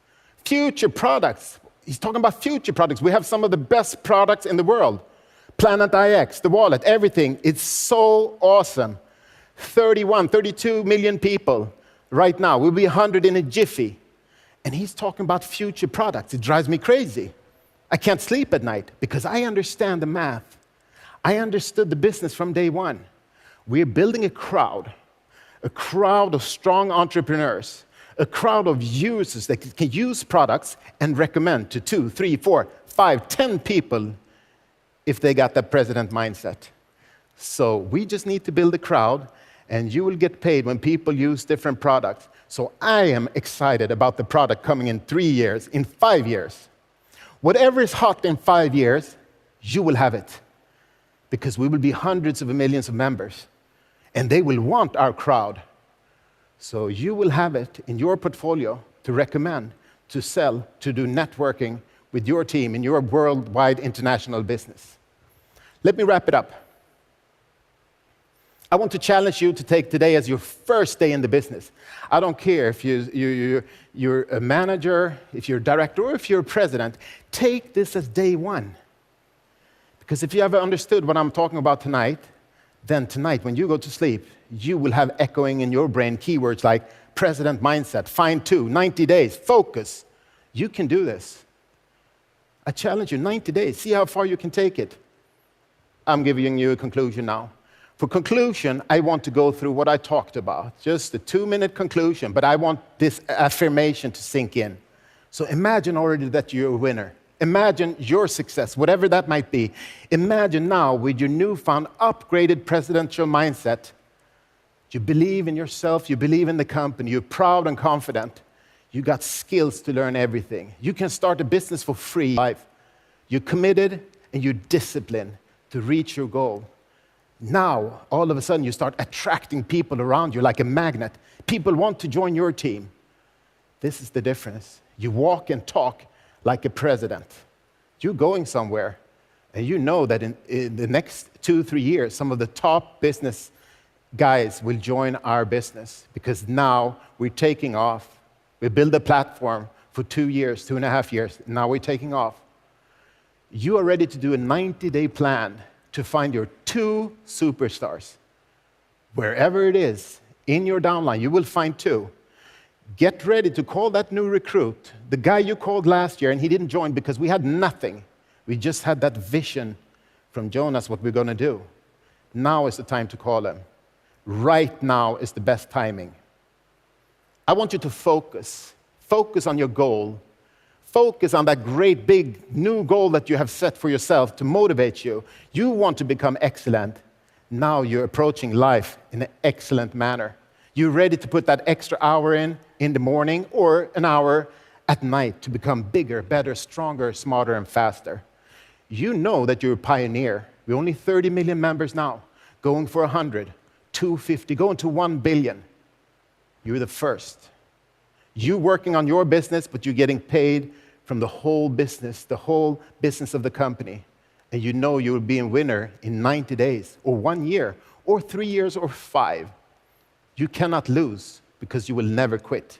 Future products. He's talking about future products. We have some of the best products in the world. Planet IX, the wallet, everything. It's so awesome. 32 million people right now. We'll be 100 in a jiffy. And he's talking about future products. It drives me crazy. I can't sleep at night because I understand the math. I understood the business from day one. We're building a crowd of strong entrepreneurs, a crowd of users that can use products and recommend to 2, 3, 4, 5, 10 people if they got that president mindset. So we just need to build a crowd, and you will get paid when people use different products. So I am excited about the product coming in 3 years, in 5 years. Whatever is hot in 5 years, you will have it. Because we will be hundreds of millions of members. And they will want our crowd. So you will have it in your portfolio to recommend, to sell, to do networking with your team in your worldwide international business. Let me wrap it up. I want to challenge you to take today as your first day in the business. I don't care if you're a manager, if you're a director, or if you're a president. Take this as day one. Because if you ever understood what I'm talking about tonight, then tonight, when you go to sleep, you will have echoing in your brain keywords like president mindset, find 2, 90 days, focus. You can do this. I challenge you, 90 days. See how far you can take it. I'm giving you a conclusion now. For conclusion, I want to go through what I talked about, just a 2-minute conclusion, but I want this affirmation to sink in. So imagine already that you're a winner. Imagine your success, whatever that might be. Imagine now with your newfound, upgraded presidential mindset, you believe in yourself, you believe in the company, you're proud and confident. You got skills to learn everything. You can start a business for free. You're committed and you're disciplined to reach your goal. Now, all of a sudden, you start attracting people around you like a magnet. People want to join your team. This is the difference. You walk and talk like a president. You're going somewhere, and you know that in the next 2-3 years, some of the top business guys will join our business because now we're taking off. We build a platform for 2 years, 2.5 years. Now we're taking off. You are ready to do a 90-day plan to find your 2 superstars. Wherever it is, in your downline, you will find 2. Get ready to call that new recruit, the guy you called last year, and he didn't join because we had nothing. We just had that vision from Jonas, what we're going to do. Now is the time to call him. Right now is the best timing. I want you to focus. Focus on your goal. Focus on that great big new goal that you have set for yourself to motivate you. You want to become excellent. Now you're approaching life in an excellent manner. You're ready to put that extra hour in the morning or an hour at night to become bigger, better, stronger, smarter, and faster. You know that you're a pioneer. We're only 30 million members now, going for 100, 250, going to 1 billion. You're the first. You're working on your business, but you're getting paid from the whole business of the company. And you know you'll be a winner in 90 days, or 1 year, or 3 years, or 5. You cannot lose because you will never quit.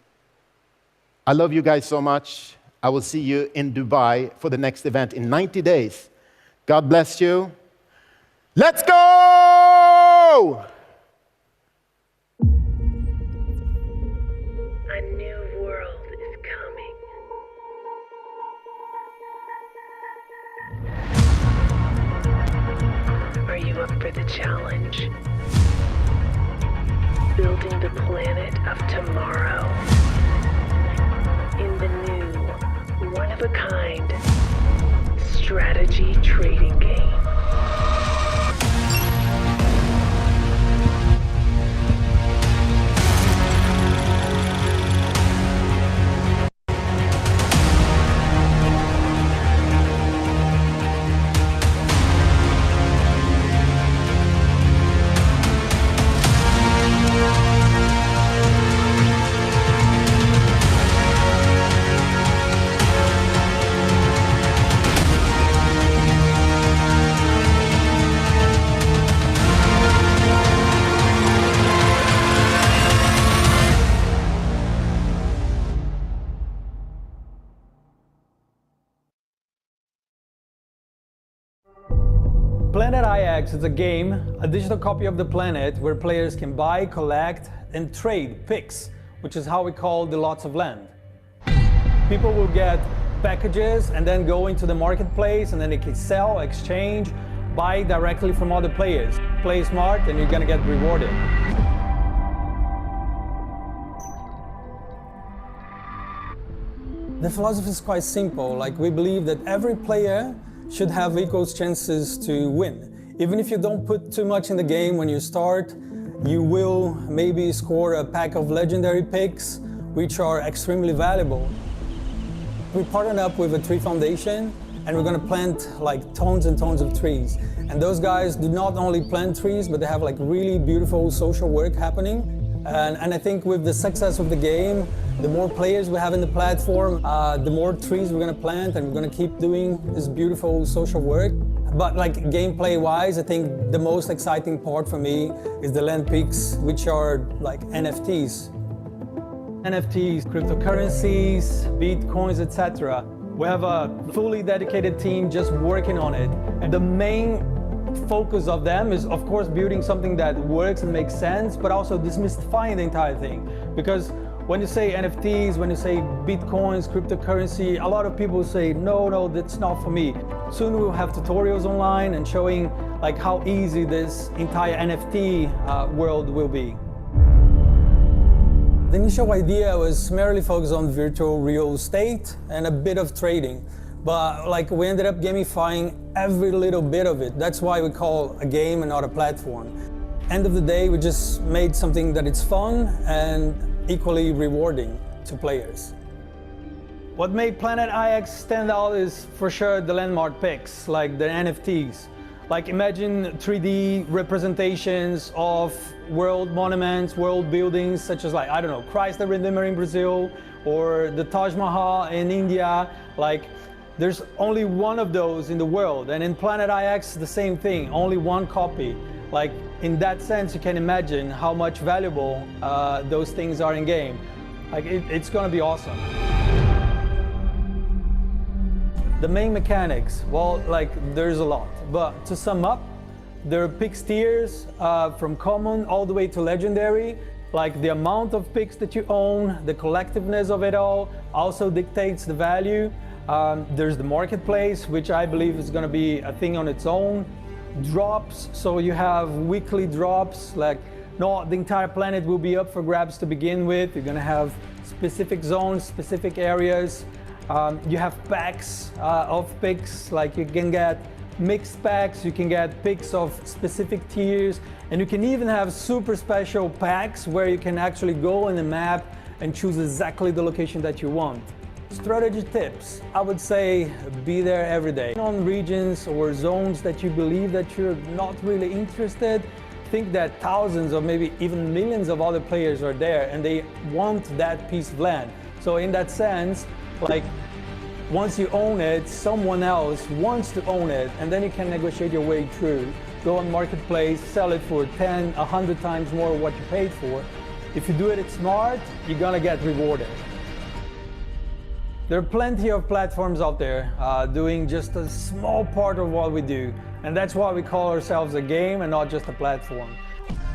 I love you guys so much. I will see you in Dubai for the next event in 90 days. God bless you. Let's go! A new world is coming. Are you up for the challenge? Building the planet of tomorrow in the new, one-of-a-kind strategy trading game. Planet IX is a game, a digital copy of the planet where players can buy, collect, and trade picks, which is how we call the lots of land. People will get packages and then go into the marketplace and then they can sell, exchange, buy directly from other players. Play smart and you're gonna get rewarded. The philosophy is quite simple. Like, we believe that every player should have equal chances to win. Even if you don't put too much in the game when you start, you will maybe score a pack of legendary picks, which are extremely valuable. We partnered up with a tree foundation, and we're gonna plant like tons and tons of trees. And those guys do not only plant trees, but they have like really beautiful social work happening. And I think with the success of the game, the more players we have in the platform, the more trees we're gonna plant, and we're gonna keep doing this beautiful social work. But like gameplay-wise, I think the most exciting part for me is the land picks, which are like NFTs. NFTs, cryptocurrencies, bitcoins, etc. We have a fully dedicated team just working on it. And the main focus of them is, of course, building something that works and makes sense, but also demystifying the entire thing. Because when you say NFTs, when you say bitcoins, cryptocurrency, a lot of people say, no, that's not for me. Soon we'll have tutorials online and showing like how easy this entire NFT world will be. The initial idea was merely focused on virtual real estate and a bit of trading. But like we ended up gamifying every little bit of it. That's why we call a game and not a platform. End of the day, we just made something that is fun and equally rewarding to players. What made Planet IX stand out is for sure the landmark picks, like the NFTs. Like imagine 3D representations of world monuments, world buildings, such as like, I don't know, Christ the Redeemer in Brazil, or the Taj Mahal in India. Like, there's only one of those in the world, and in Planet IX, the same thing, only one copy. Like, in that sense, you can imagine how much valuable those things are in game. Like, it's gonna be awesome. The main mechanics, well, like, there's a lot. But to sum up, there are pick tiers from common all the way to legendary. like the amount of picks that you own, the collectiveness of it all also dictates the value. There's the marketplace, which I believe is going to be a thing on its own. Drops, so you have weekly drops, like not the entire planet will be up for grabs to begin with. You're going to have specific zones, specific areas. You have packs of picks, like you can get mixed packs, you can get picks of specific tiers, and you can even have super special packs where you can actually go in the map and choose exactly the location that you want. Strategy tips, I would say be there every day. On regions or zones that you believe that you're not really interested, think that thousands or maybe even millions of other players are there and they want that piece of land. So in that sense, like once you own it, someone else wants to own it, and then you can negotiate your way through. Go on marketplace, sell it for 10, 100 times more what you paid for. If you do it smart, you're gonna get rewarded. There are plenty of platforms out there doing just a small part of what we do, and that's why we call ourselves a game and not just a platform.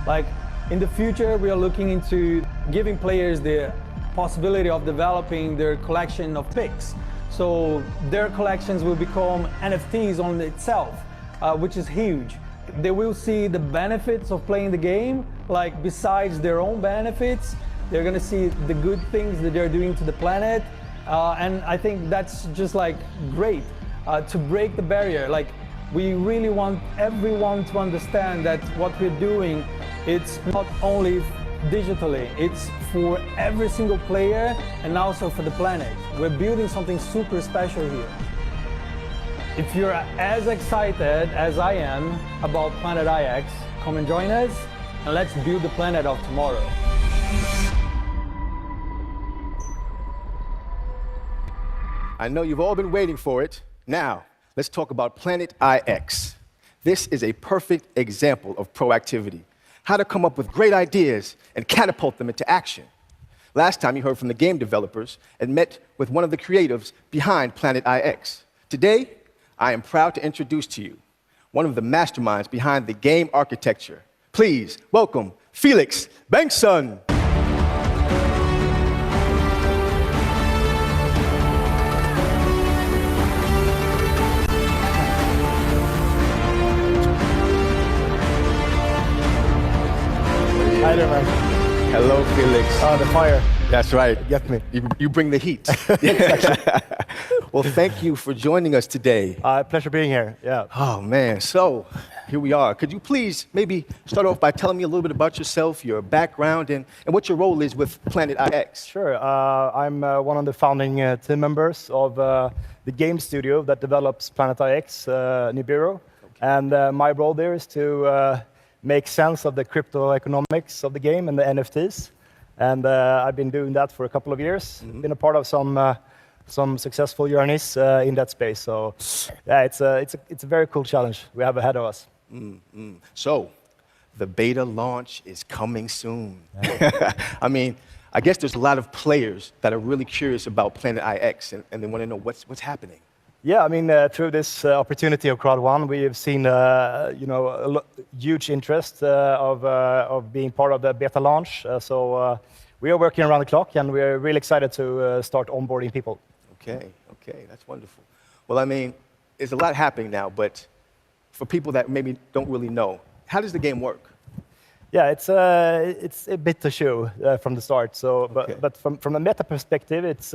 Like in the future, we are looking into giving players the possibility of developing their collection of picks. So their collections will become NFTs on itself, which is huge. They will see the benefits of playing the game, like besides their own benefits, they're gonna see the good things that they're doing to the planet. And I think that's just like great to break the barrier. Like we really want everyone to understand that what we're doing, it's not only digitally, it's for every single player and also for the planet. We're building something super special here. If you're as excited as I am about Planet IX, come and join us and let's build the planet of tomorrow. I know you've all been waiting for it. Now, let's talk about Planet IX. This is a perfect example of proactivity. How to come up with great ideas and catapult them into action. Last time you heard from the game developers and met with one of the creatives behind Planet IX. Today, I am proud to introduce to you one of the masterminds behind the game architecture. Please welcome Felix Bengtsson. Hi there, man. Hello, Felix. Oh, the fire. That's right. Get me. You bring the heat. Well, thank you for joining us today. Pleasure being here. Yeah. Oh, man. So, here we are. Could you please maybe start off by telling me a little bit about yourself, your background, and what your role is with Planet IX? Sure. I'm one of the founding team members of the game studio that develops Planet IX, Nibiru. Okay. And my role there is to make sense of the crypto economics of the game and the NFTs. And I've been doing that for a couple of years. Mm-hmm. Been a part of some successful journeys in that space. So yeah, it's a very cool challenge we have ahead of us. Mm-hmm. So the beta launch is coming soon. I mean, I guess there's a lot of players that are really curious about Planet IX and they want to know what's happening. Yeah, I mean, through this opportunity of Crowd1, we have seen a huge interest of being part of the beta launch. So we are working around the clock, and we're really excited to start onboarding people. Okay, that's wonderful. Well, I mean, there's a lot happening now, but for people that maybe don't really know, how does the game work? Yeah, it's a bit to show from the start. So, but from a meta perspective, it's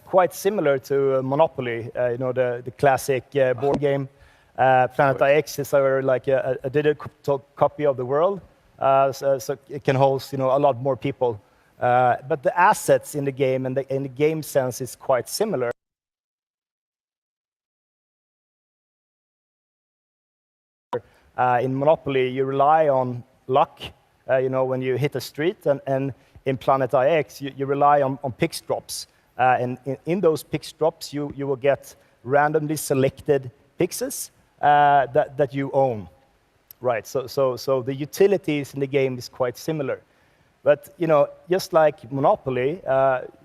quite similar to Monopoly, the classic board game. Planet IX is like a digital copy of the world, so it can host a lot more people. But the assets in the game and the game sense is quite similar. In Monopoly, you rely on luck, when you hit a street, and in Planet IX, you rely on pix drops. And in those pix drops, you will get randomly selected pixes that you own. Right, so the utilities in the game is quite similar. But, just like Monopoly,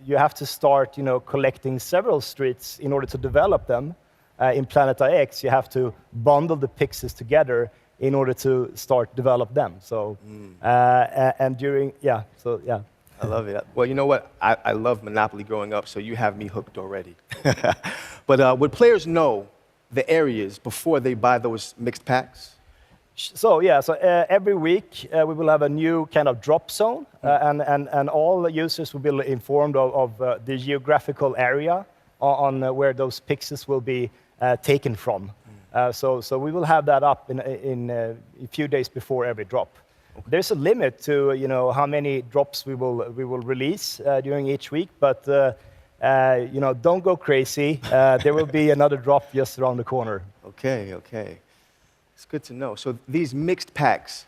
you have to start, collecting several streets in order to develop them. In Planet IX, you have to bundle the pixels together in order to start develop them. So, and during, yeah, so yeah. I love it. Well, you know what? I love Monopoly growing up, so you have me hooked already. But would players know the areas before they buy those mixed packs? So yeah, so every week we will have a new kind of drop zone, and all the users will be informed of the geographical area on where those pixels will be taken from. So we will have that up in a few days before every drop. Okay. There's a limit to how many drops we will release during each week, but don't go crazy. There will be another drop just around the corner. Okay, okay. It's good to know. So these mixed packs,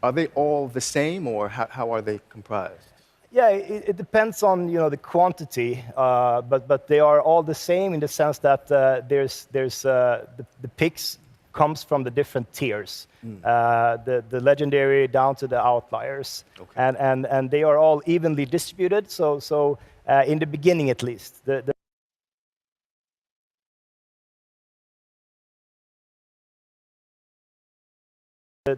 are they all the same, or how are they comprised? Yeah, it depends on the quantity, but they are all the same in the sense that there's the picks comes from the different tiers, the legendary down to the outliers, okay. and they are all evenly distributed. So in the beginning, at least, the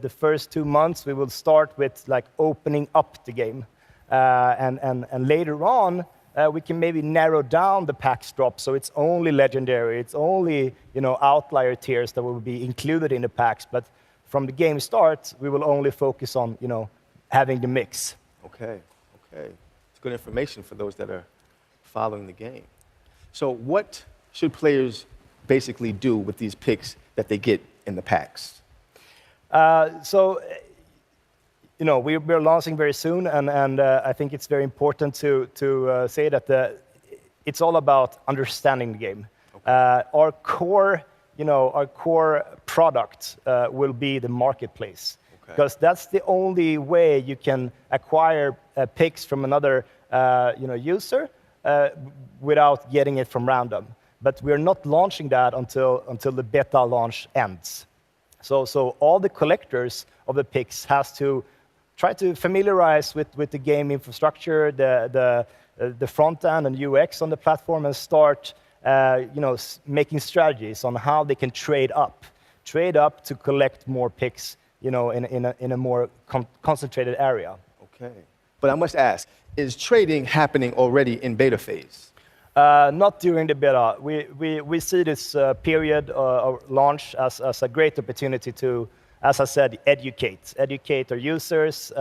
first 2 months we will start with like opening up the game, and later on we can maybe narrow down the packs drop, so it's only legendary, it's only outlier tiers that will be included in the packs. But from the game start, we will only focus on having the mix. Okay, okay, it's good information for those that are following the game. So what should players basically do with these picks that they get in the packs? We're launching very soon, and I think it's very important to say that it's all about understanding the game. Okay. Our core product will be the marketplace, okay. Because that's the only way you can acquire picks from another user without getting it from random. But we're not launching that until the beta launch ends. So all the collectors of the picks has to try to familiarize with the game infrastructure, the front end and UX on the platform, and start making strategies on how they can trade up to collect more picks in a more concentrated area. Okay, but I must ask, is trading happening already in beta phase? Not during the beta. We see this period of launch as a great opportunity to, as I said, educate our users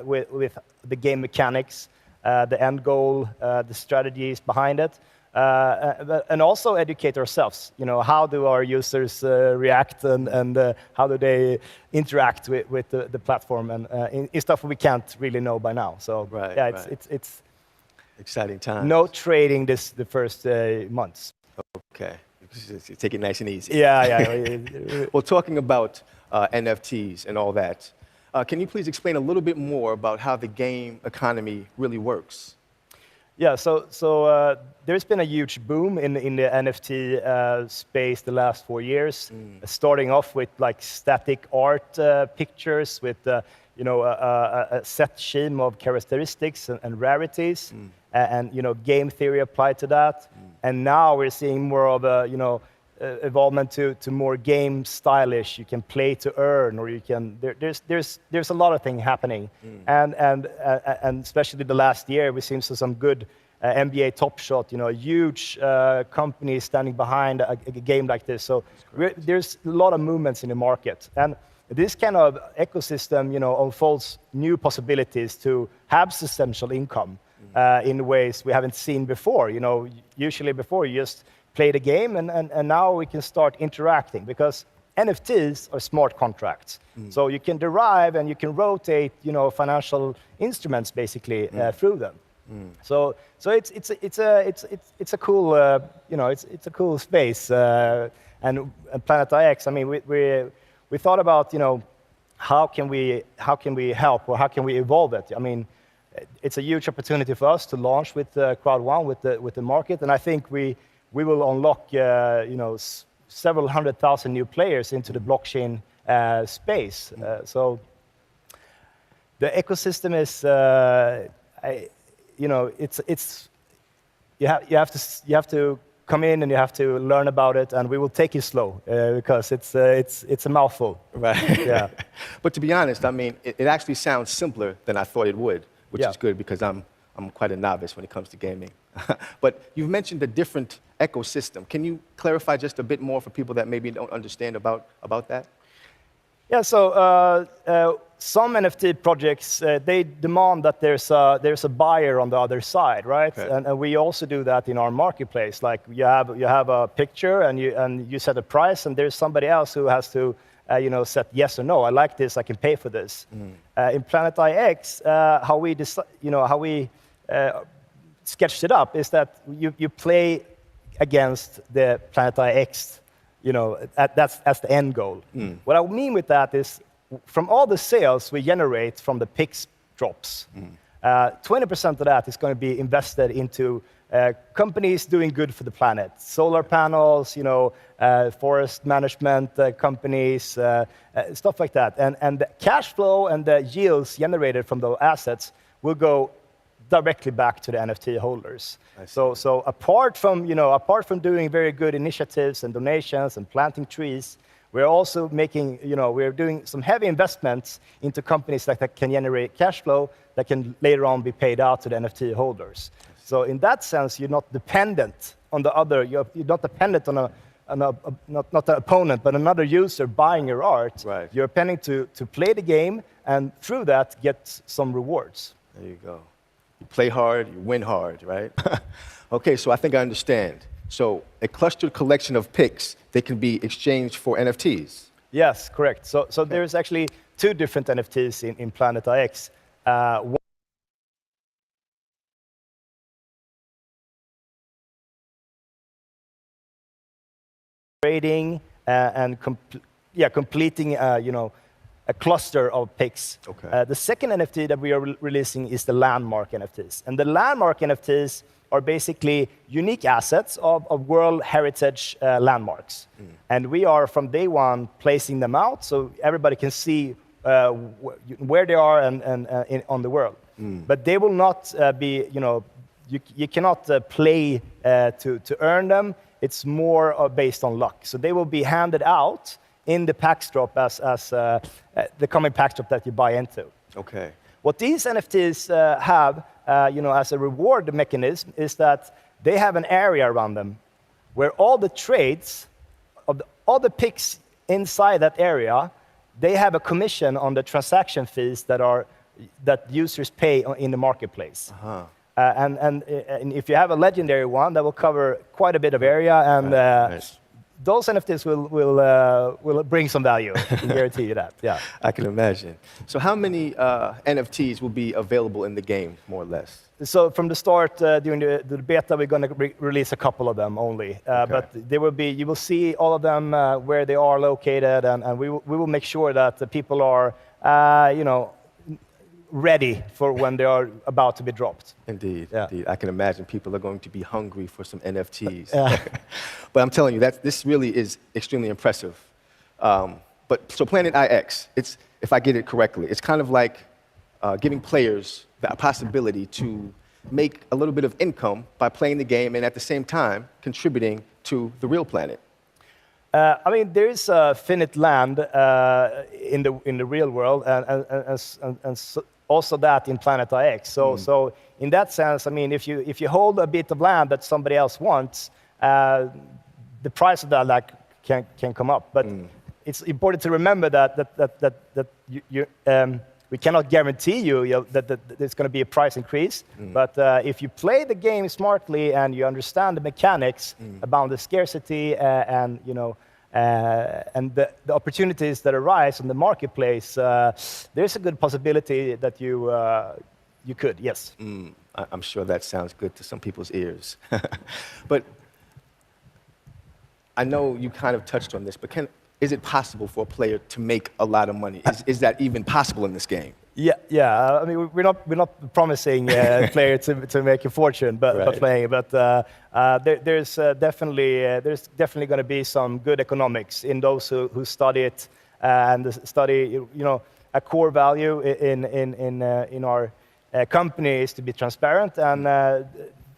with the game mechanics, the end goal, the strategies behind it, and also educate ourselves. How do our users react, and how do they interact with the platform, and in stuff we can't really know by now. So right, yeah, right. It's exciting time. No trading the first months. Okay, take it nice and easy. Yeah. Well, talking about NFTs and all that, can you please explain a little bit more about how the game economy really works? Yeah, so there's been a huge boom in the NFT space the last 4 years, starting off with like static art pictures with a set scheme of characteristics and rarities, and game theory applied to that. And now we're seeing more of a evolvement to more game stylish. You can play to earn, or you can there's a lot of things happening, and especially the last year we've seen some good NBA Top Shot, a huge company standing behind a game like this. So there's a lot of movements in the market, and this kind of ecosystem unfolds new possibilities to have substantial income in ways we haven't seen before. Usually before you just play the game, and now we can start interacting, because NFTs are smart contracts. So you can derive and you can rotate, financial instruments basically through them. So it's a cool it's a cool space, and Planet IX. I mean, we thought about how can we help, or how can we evolve it. I mean, it's a huge opportunity for us to launch with Crowd1 with the market, and I think we will unlock several 100,000 new players into the blockchain space. So the ecosystem is you have to come in and you have to learn about it, and we will take it slow because it's a mouthful. Right. Yeah. But to be honest, I mean, it actually sounds simpler than I thought it would, which Yeah. is good because I'm quite a novice when it comes to gaming. But you've mentioned a different ecosystem. Can you clarify just a bit more for people that maybe don't understand about that? Yeah, so some NFT projects, they demand that there's a buyer on the other side, right? Okay. And we also do that in our marketplace. Like you have a picture and you set a price, and there's somebody else who has to set yes or no. I like this, I can pay for this. In Planet IX, how we sketched it up is that you play against the Planet IX. That's the end goal. What I mean with that is, from all the sales we generate from the PIX drops, 20% of that is going to be invested into companies doing good for the planet. Solar panels, forest management companies, stuff like that. And the cash flow and the yields generated from those assets will go directly back to the NFT holders. So apart from doing very good initiatives and donations and planting trees, we're also we're doing some heavy investments into companies that can generate cash flow that can later on be paid out to the NFT holders. So in that sense, you're not dependent on the other. You're not dependent on not the opponent, but another user buying your art. Right. You're depending to play the game and through that get some rewards. There you go. You play hard, you win hard, right? Okay, so I think I understand. So a clustered collection of picks, they can be exchanged for NFTs. Yes, correct. So there's actually two different NFTs in Planet IX. One trading and completing a cluster of picks. Okay. The second NFT that we are releasing is the landmark NFTs. And the landmark NFTs are basically unique assets of World Heritage landmarks. And we are, from day one, placing them out so everybody can see where they are on the world. But they will not be, you cannot play to earn them. It's more based on luck. So they will be handed out in the PAX drop as the coming PAX drop that you buy into. Okay. What these NFTs have, as a reward mechanism, is that they have an area around them where all the trades of all the picks inside that area, they have a commission on the transaction fees that users pay in the marketplace. And if you have a legendary one, that will cover quite a bit of area, and Nice. those NFTs will bring some value. I can guarantee you that. Yeah. I can imagine. So how many NFTs will be available in the game, more or less? So from the start, during the beta, we're going to release a couple of them only. But you will see all of them where they are located, and we will make sure that the people are, ready for when they are about to be dropped. Indeed, Yeah. indeed. I can imagine people are going to be hungry for some NFTs. Yeah. But I'm telling you, this really is extremely impressive. So Planet IX, if I get it correctly, it's kind of like giving players the possibility to make a little bit of income by playing the game and at the same time contributing to the real planet. There is finite land in the real world, and also that in Planet IX. So in that sense, if you hold a bit of land that somebody else wants, the price of that can come up. But it's important to remember that we cannot guarantee you that there's going to be a price increase. But if you play the game smartly and you understand the mechanics about the scarcity and the opportunities that arise in the marketplace, there's a good possibility that you could, yes. I'm sure that sounds good to some people's ears. But I know you kind of touched on this, but is it possible for a player to make a lot of money? Is that even possible in this game? Yeah. We're not promising a player to make a fortune, by playing. But there's definitely going to be some good economics in those who study it and study. A core value in our company is to be transparent, and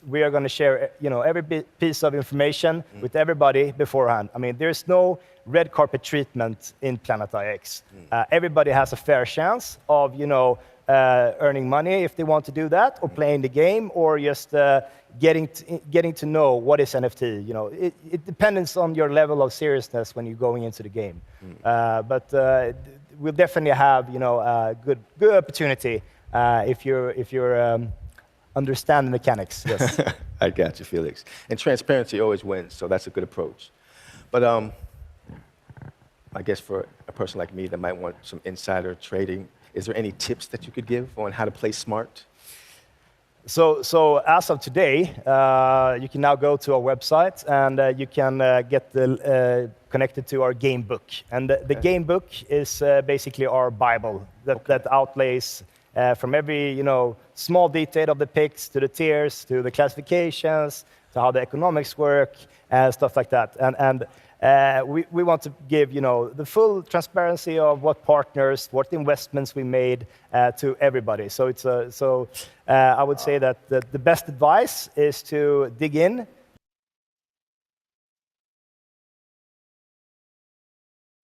we are going to share, every piece of information with everybody beforehand. I mean, there's no red carpet treatment in Planet IX. Everybody has a fair chance of, earning money if they want to do that, or playing the game, or just getting to know what is NFT. It depends on your level of seriousness when you're going into the game. But we'll definitely have, a good opportunity if you're understand the mechanics. Yes. I got you, Felix. And transparency always wins, so that's a good approach. But I guess for a person like me that might want some insider trading, is there any tips that you could give on how to play smart? So as of today, you can now go to our website and you can get connected to our game book. And the game book is basically our Bible that outlays from every small detail of the picks to the tiers to the classifications to how the economics work and stuff like that. And we want to give the full transparency of what partners, what investments we made to everybody. So it's I would say that the best advice is to dig in.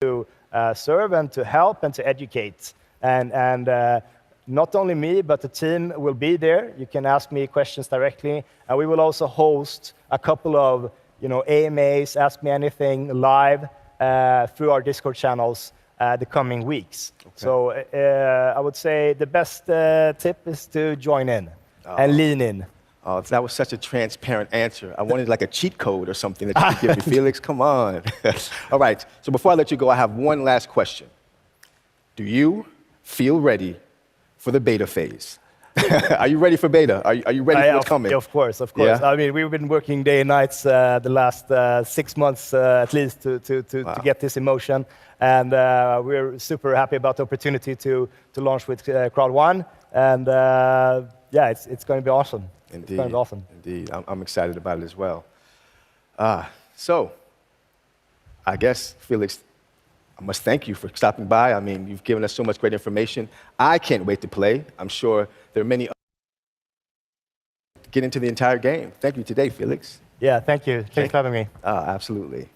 To serve and to help and to educate. And not only me, but the team will be there. You can ask me questions directly. And we will also host a couple of AMAs, Ask Me Anything, live through our Discord channels the coming weeks. Okay. So I would say the best tip is to join in and lean in. Oh, that was such a transparent answer. I wanted like a cheat code or something that you could give me, Felix. Come on. All right. So before I let you go, I have one last question. Do you feel ready for the beta phase? Are you ready for beta? Are you ready for what's coming? Of course, of course. Yeah? I mean, we've been working day and nights the last 6 months at least to get this in motion. And we're super happy about the opportunity to launch with Crowd1. And yeah, it's going to be awesome. Indeed. It's going to be awesome. Indeed. I'm excited about it as well. So I guess, Felix, I must thank you for stopping by. I mean, you've given us so much great information. I can't wait to play. I'm sure there are many others get into the entire game. Thank you today, Felix. Yeah, thank you. Thanks for having me. Absolutely.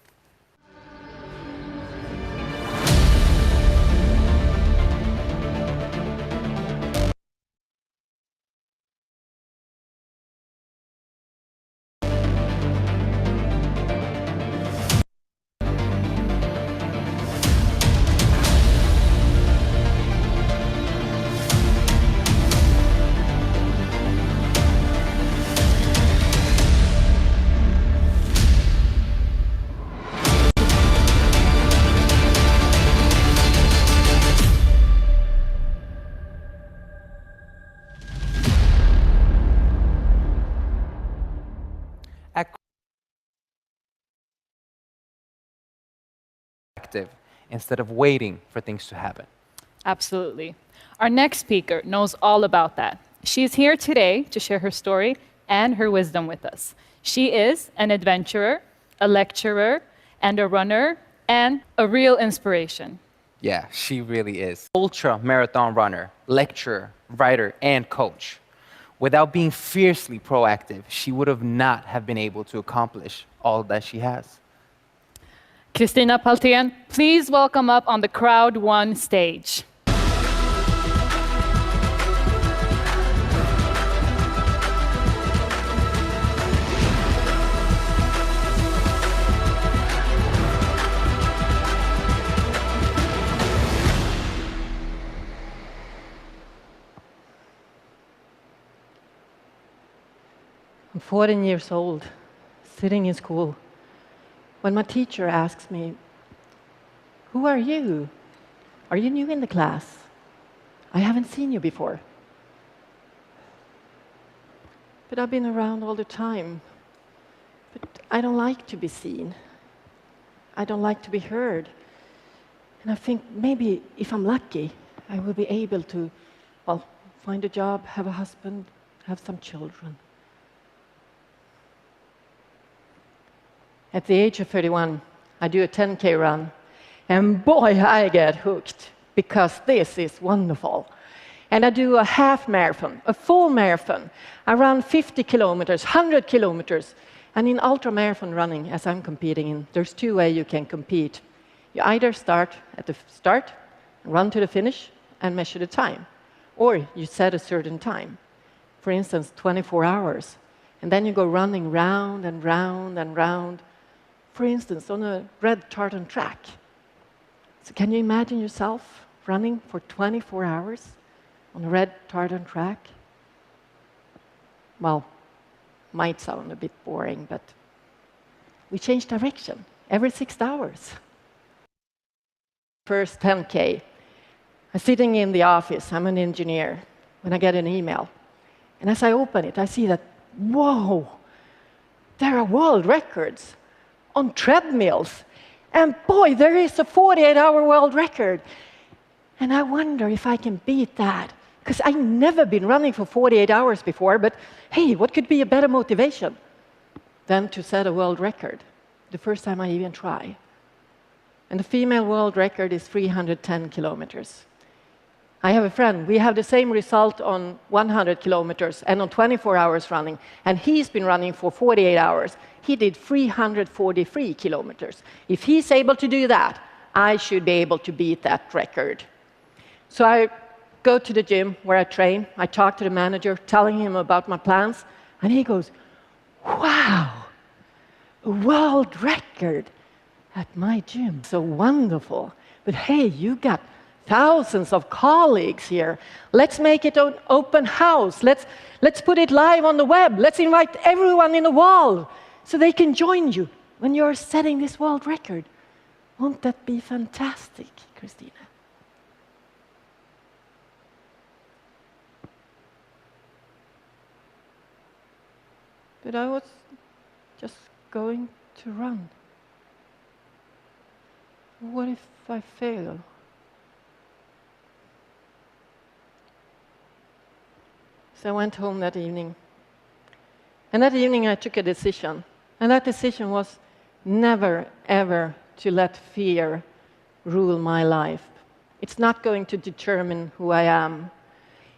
Instead of waiting for things to happen. Absolutely. Our next speaker knows all about that. She's here today to share her story and her wisdom with us. She is an adventurer, a lecturer, and a runner, and a real inspiration. Yeah, she really is. Ultra marathon runner, lecturer, writer, and coach. Without being fiercely proactive, she would have not have been able to accomplish all that she has. Kristina Paltén, please welcome up on the Crowd1 stage. I'm 14 years old, sitting in school, when my teacher asks me, "Who are you? Are you new in the class? I haven't seen you before." But I've been around all the time. But I don't like to be seen. I don't like to be heard. And I think maybe if I'm lucky, I will be able to, well, find a job, have a husband, have some children. At the age of 31, I do a 10K run, and boy, I get hooked, because this is wonderful. And I do a half marathon, a full marathon. I run 50 kilometers, 100 kilometers. And in ultramarathon running, as I'm competing in, there's two ways you can compete. You either start at the start, run to the finish, and measure the time. Or you set a certain time, for instance, 24 hours. And then you go running round and round and round, for instance, on a red tartan track. So can you imagine yourself running for 24 hours on a red tartan track? Well, might sound a bit boring, but we change direction every 6 hours. First 10K. I'm sitting in the office, I'm an engineer, when I get an email. And as I open it, I see that, whoa, there are world records on treadmills. And boy, there is a 48-hour world record. And I wonder if I can beat that. Because I've never been running for 48 hours before, but hey, what could be a better motivation than to set a world record the first time I even try? And the female world record is 310 kilometers. I have a friend, we have the same result on 100 kilometers and on 24 hours running, and he's been running for 48 hours. He did 343 kilometers. If he's able to do that, I should be able to beat that record. So I go to the gym where I train, I talk to the manager, telling him about my plans, and he goes, wow, a world record at my gym, so wonderful. But hey, you got thousands of colleagues here. Let's make it an open house. Let's put it live on the web. Let's invite everyone in the world so they can join you when you're setting this world record. Won't that be fantastic, Christina? But I was just going to run. What if I fail? So I went home that evening. And that evening I took a decision. And that decision was never, ever to let fear rule my life. It's not going to determine who I am.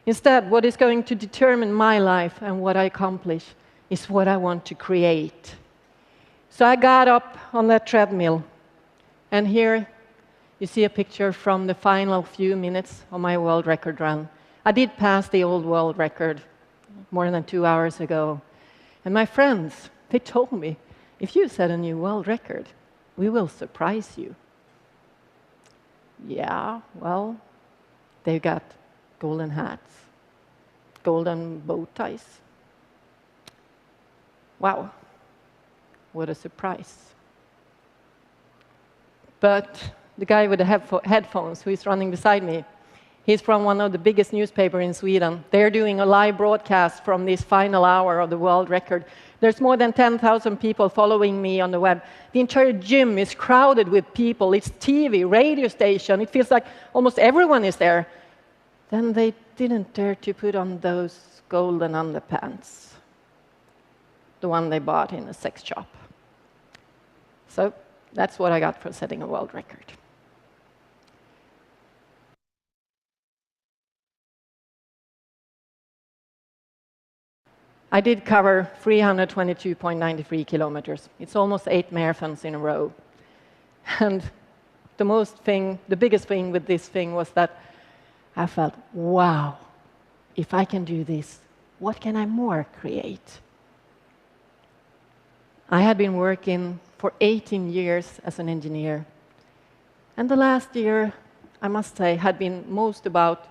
Instead, what is going to determine my life and what I accomplish is what I want to create. So I got up on that treadmill. And here you see a picture from the final few minutes of my world record run. I did pass the old world record more than 2 hours ago. And my friends, they told me, if you set a new world record, we will surprise you. Yeah, well, they got golden hats, golden bow ties. Wow, what a surprise. But the guy with the headphones who is running beside me, he's from one of the biggest newspapers in Sweden. They're doing a live broadcast from this final hour of the world record. There's more than 10,000 people following me on the web. The entire gym is crowded with people. It's TV, radio station. It feels like almost everyone is there. Then they didn't dare to put on those golden underpants, the one they bought in a sex shop. So that's what I got for setting a world record. I did cover 322.93 kilometers. It's almost 8 marathons in a row. And the biggest thing with this thing was that I felt, wow, if I can do this, what can I more create? I had been working for 18 years as an engineer. And the last year, I must say, had been most about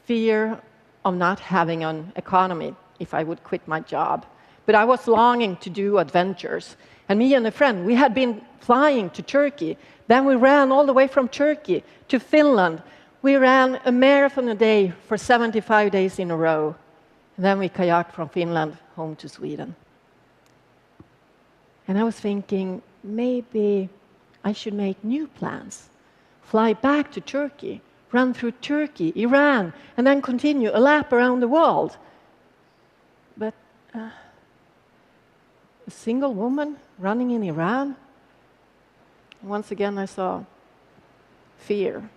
fear of not having an economy if I would quit my job. But I was longing to do adventures. And me and a friend, we had been flying to Turkey. Then we ran all the way from Turkey to Finland. We ran a marathon a day for 75 days in a row. And then we kayaked from Finland home to Sweden. And I was thinking, maybe I should make new plans. Fly back to Turkey, run through Turkey, Iran, and then continue a lap around the world. But a single woman running in Iran? Once again, I saw fear.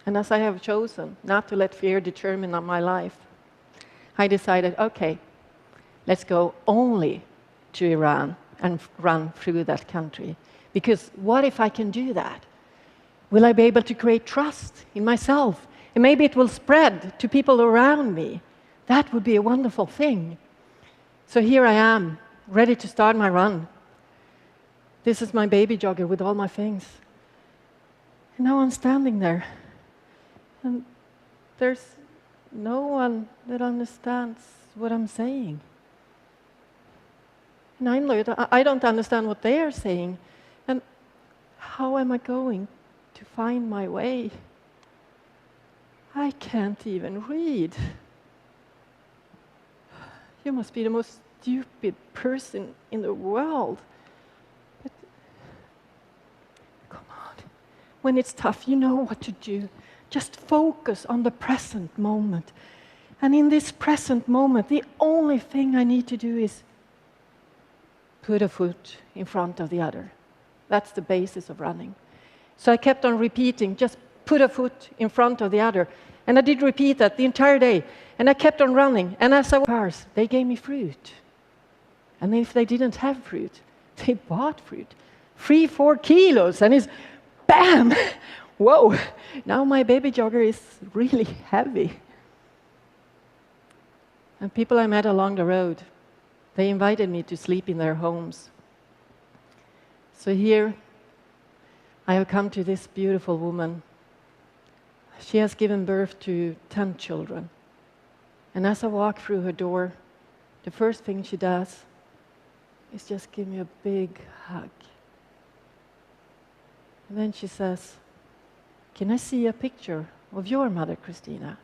And as I have chosen not to let fear determine my life, I decided, okay, let's go only to Iran and run through that country. Because what if I can do that? Will I be able to create trust in myself? And maybe it will spread to people around me. That would be a wonderful thing. So here I am, ready to start my run. This is my baby jogger with all my things. And now I'm standing there. And there's no one that understands what I'm saying. And I don't understand what they are saying. And how am I going to find my way? I can't even read. You must be the most stupid person in the world. But come on. When it's tough, you know what to do. Just focus on the present moment. And in this present moment, the only thing I need to do is put a foot in front of the other. That's the basis of running. So I kept on repeating, just put a foot in front of the other. And I did repeat that the entire day. And I kept on running. And as I was cars, they gave me fruit. And if they didn't have fruit, they bought fruit. 3-4 kilos. And it's bam! Whoa! Now my baby jogger is really heavy. And people I met along the road, they invited me to sleep in their homes. So here, I have come to this beautiful woman. She has given birth to 10 children. And as I walk through her door, the first thing she does is just give me a big hug. And then she says, "Can I see a picture of your mother, Christina?"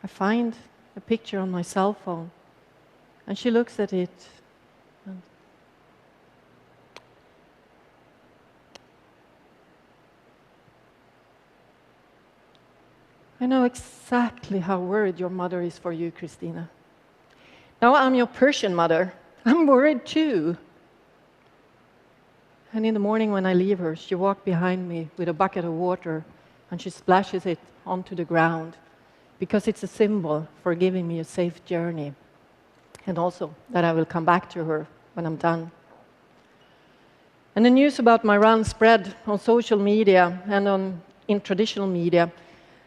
I find a picture on my cell phone, and she looks at it. And I know exactly how worried your mother is for you, Christina. Now I'm your Persian mother. I'm worried too. And in the morning when I leave her, she walks behind me with a bucket of water and she splashes it onto the ground because it's a symbol for giving me a safe journey and also that I will come back to her when I'm done. And the news about my run spread on social media and in traditional media.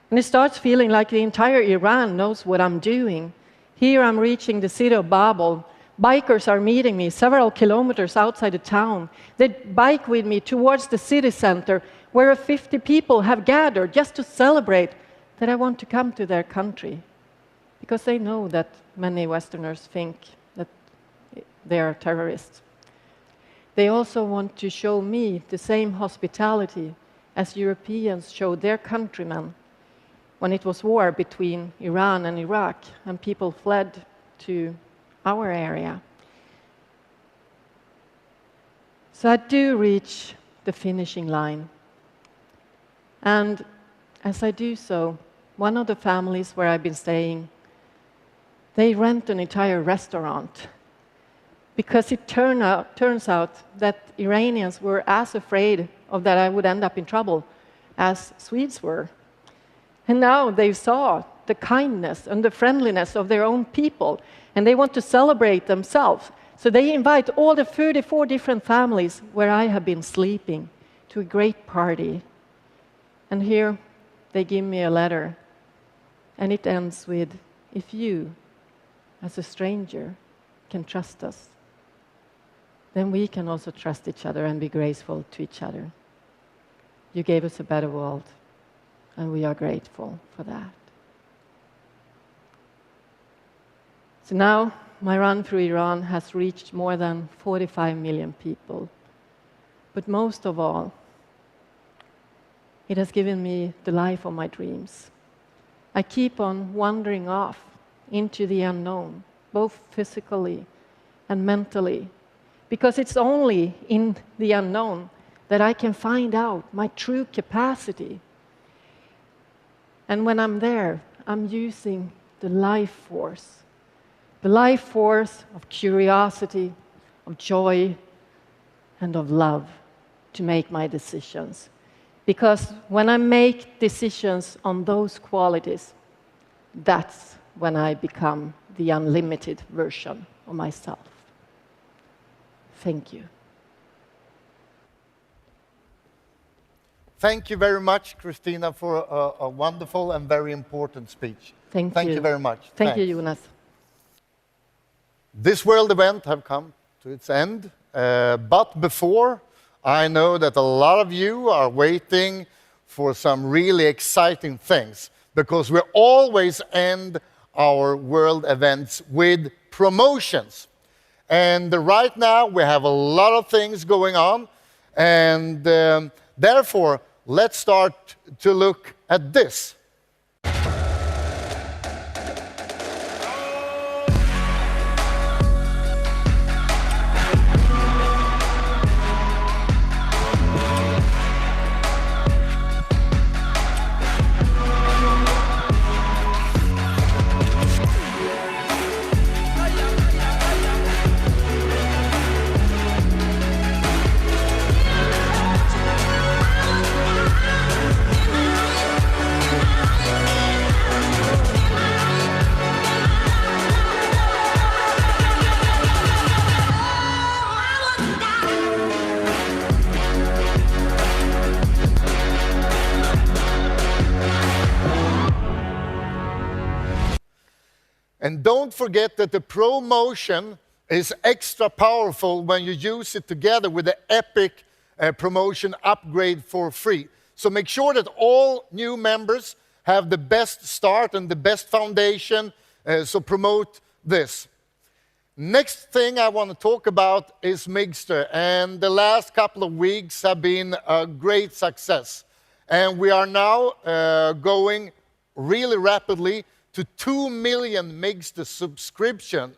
And it starts feeling like the entire Iran knows what I'm doing. Here I'm reaching the city of Babel. Bikers are meeting me several kilometers outside the town. They bike with me towards the city center where 50 people have gathered just to celebrate that I want to come to their country. Because they know that many Westerners think that they are terrorists. They also want to show me the same hospitality as Europeans showed their countrymen when it was war between Iran and Iraq and people fled to our area. So I do reach the finishing line. And as I do so, one of the families where I've been staying, they rent an entire restaurant because it turns out that Iranians were as afraid of that I would end up in trouble as Swedes were. And now they saw the kindness and the friendliness of their own people, and they want to celebrate themselves. So they invite all the 34 different families where I have been sleeping to a great party. And here they give me a letter, and it ends with, "If you, as a stranger, can trust us, then we can also trust each other and be graceful to each other. You gave us a better world, and we are grateful for that." So now, my run through Iran has reached more than 45 million people. But most of all, it has given me the life of my dreams. I keep on wandering off into the unknown, both physically and mentally, because it's only in the unknown that I can find out my true capacity. And when I'm there, I'm using the life force of curiosity, of joy, and of love to make my decisions. Because when I make decisions on those qualities, that's when I become the unlimited version of myself. Thank you. Thank you very much, Christina, for a wonderful and very important speech. Thank you. You very much. Thank you, Jonas. This world event have come to its end, but before, I know that a lot of you are waiting for some really exciting things, because we always end our world events with promotions. And right now we have a lot of things going on, and therefore let's start to look at this. And don't forget that the promotion is extra powerful when you use it together with the epic promotion upgrade for free. So make sure that all new members have the best start and the best foundation, so promote this. Next thing I want to talk about is Migster, and the last couple of weeks have been a great success. And we are now going really rapidly to 2 million Migster subscription.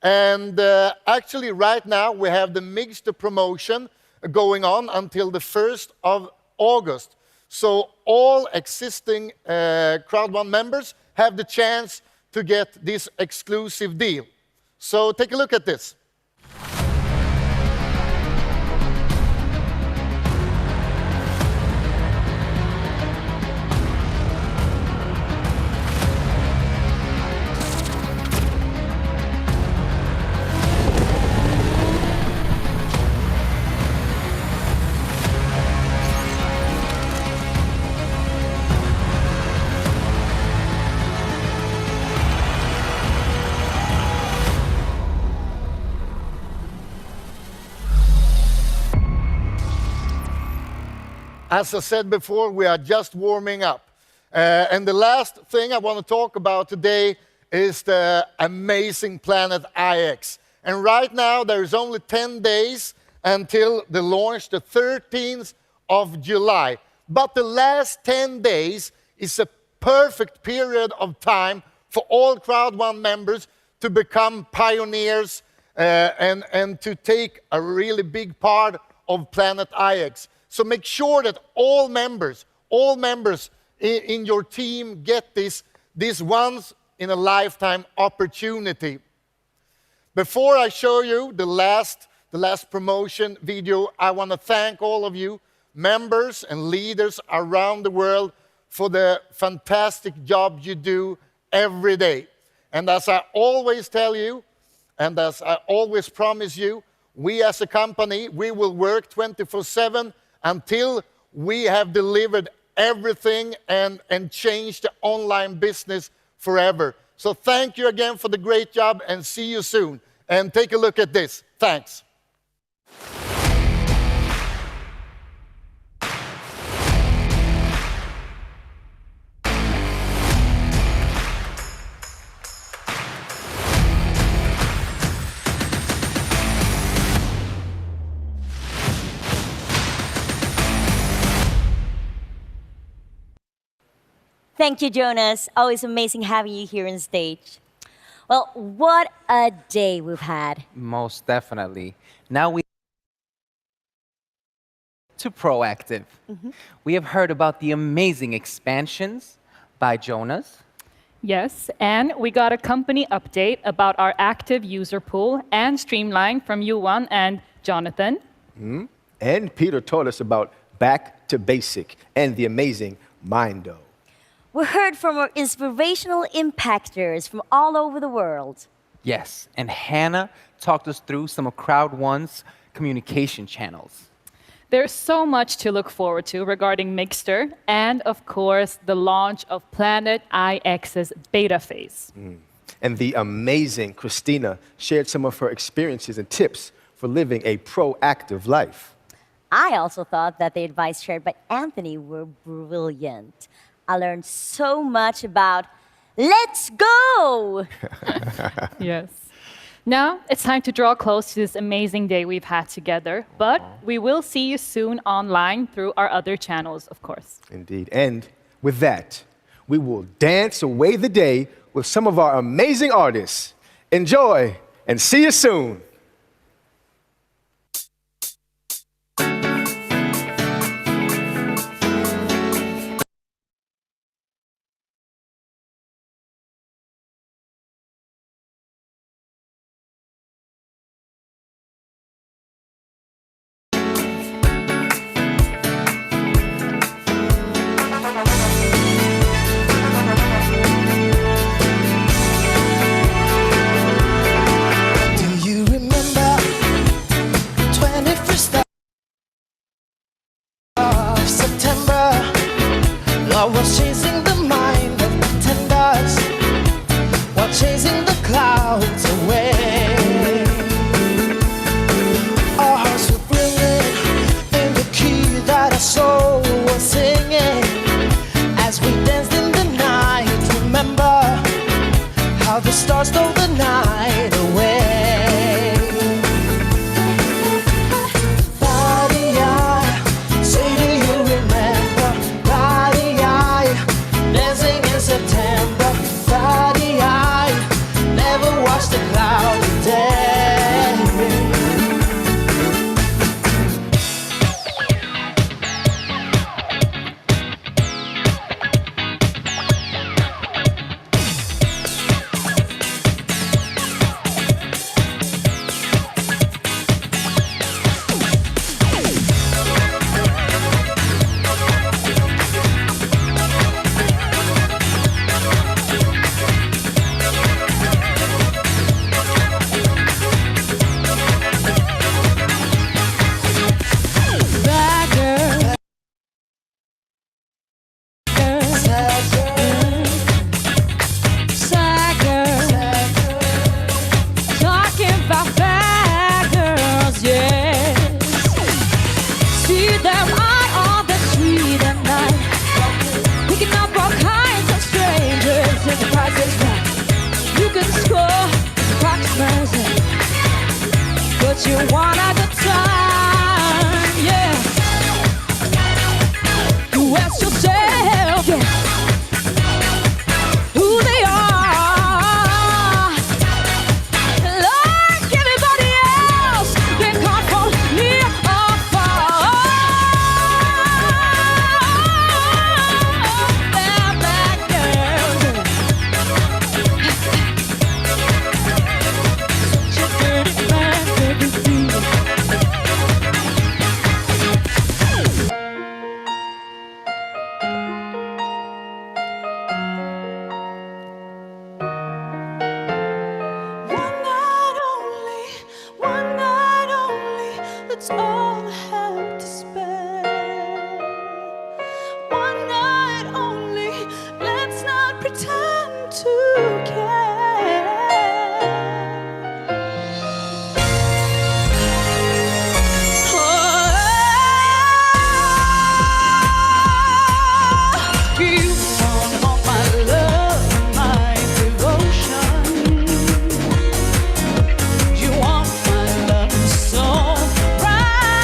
And actually right now we have the Migster promotion going on until the 1st of August. So all existing Crowd1 members have the chance to get this exclusive deal. So take a look at this. As I said before, we are just warming up. And the last thing I want to talk about today is the amazing Planet IX. And right now, there is only 10 days until the launch, the 13th of July. But the last 10 days is a perfect period of time for all Crowd1 members to become pioneers and to take a really big part of Planet IX. So make sure that all members in your team get this once-in-a-lifetime opportunity. Before I show you the last promotion video, I want to thank all of you, members and leaders around the world, for the fantastic job you do every day. And as I always tell you, and as I always promise you, we as a company, we will work 24/7 until we have delivered everything and changed the online business forever. So thank you again for the great job, and see you soon. And take a look at this. Thanks. Thank you, Jonas. Always amazing having you here on stage. Well, what a day we've had. Most definitely. Now we to proactive. We have heard about the amazing expansions by Jonas. Yes, and we got a company update about our active user pool and Streamline from Johan and Jonathan. And Peter told us about Back to Basic, and the amazing Mindo. We heard from our inspirational impactors from all over the world. Yes, and Hannah talked us through some of Crowd1's communication channels. There's so much to look forward to regarding Mixter and, of course, the launch of Planet IX's beta phase. And the amazing Christina shared some of her experiences and tips for living a proactive life. I also thought that the advice shared by Anthony were brilliant. I learned so much about let's go! Yes. Now it's time to draw close to this amazing day we've had together, but we will see you soon online through our other channels, of course. Indeed. And with that, we will dance away the day with some of our amazing artists. Enjoy, and see you soon. I was chasing the mind of pretenders while chasing the clouds away. Our hearts were brilliant in the key that our soul was singing as we danced in the night. Remember how the stars stole the night away. September, Friday, I never watched a cloudy day. But you want a good time, yeah. You ask yourself, yeah, who they are. Like everybody else, they come from near or far. They're black girls. Such a dirty man. One night only, that's all I have to spare. One night only, let's not pretend to care. You want all my love, my devotion. You want my love so right.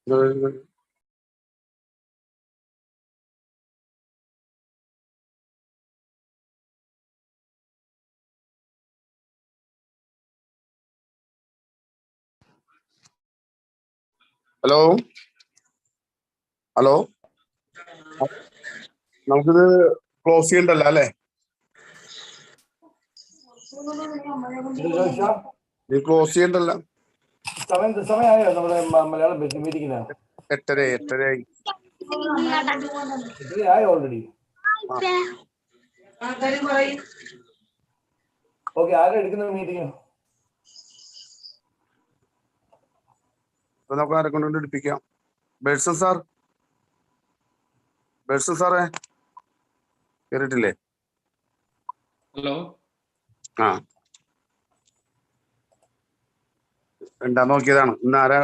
Hello hello നമുക്കിത് close ചെയ്യണ്ടല്ലോ അല്ലേ? ഇത് close ചെയ്യണ്ടല്ലോ. സമയമായോ നമ്മുടെ മലയാളം മീറ്റിംഗിന്? 8:30 ആയോ already? Okay, ആരാ എടുക്കുന്ന meeting? അപ്പൊ നമുക്ക് ആരെ കൊണ്ട് എടുപ്പിക്കാം? ബേഴ്സൺ സാറേ കേറിട്ടില്ലേ? ഹലോ. ആ ഉണ്ടാ നോക്കിയതാണ്. ഇന്ന് ആരാ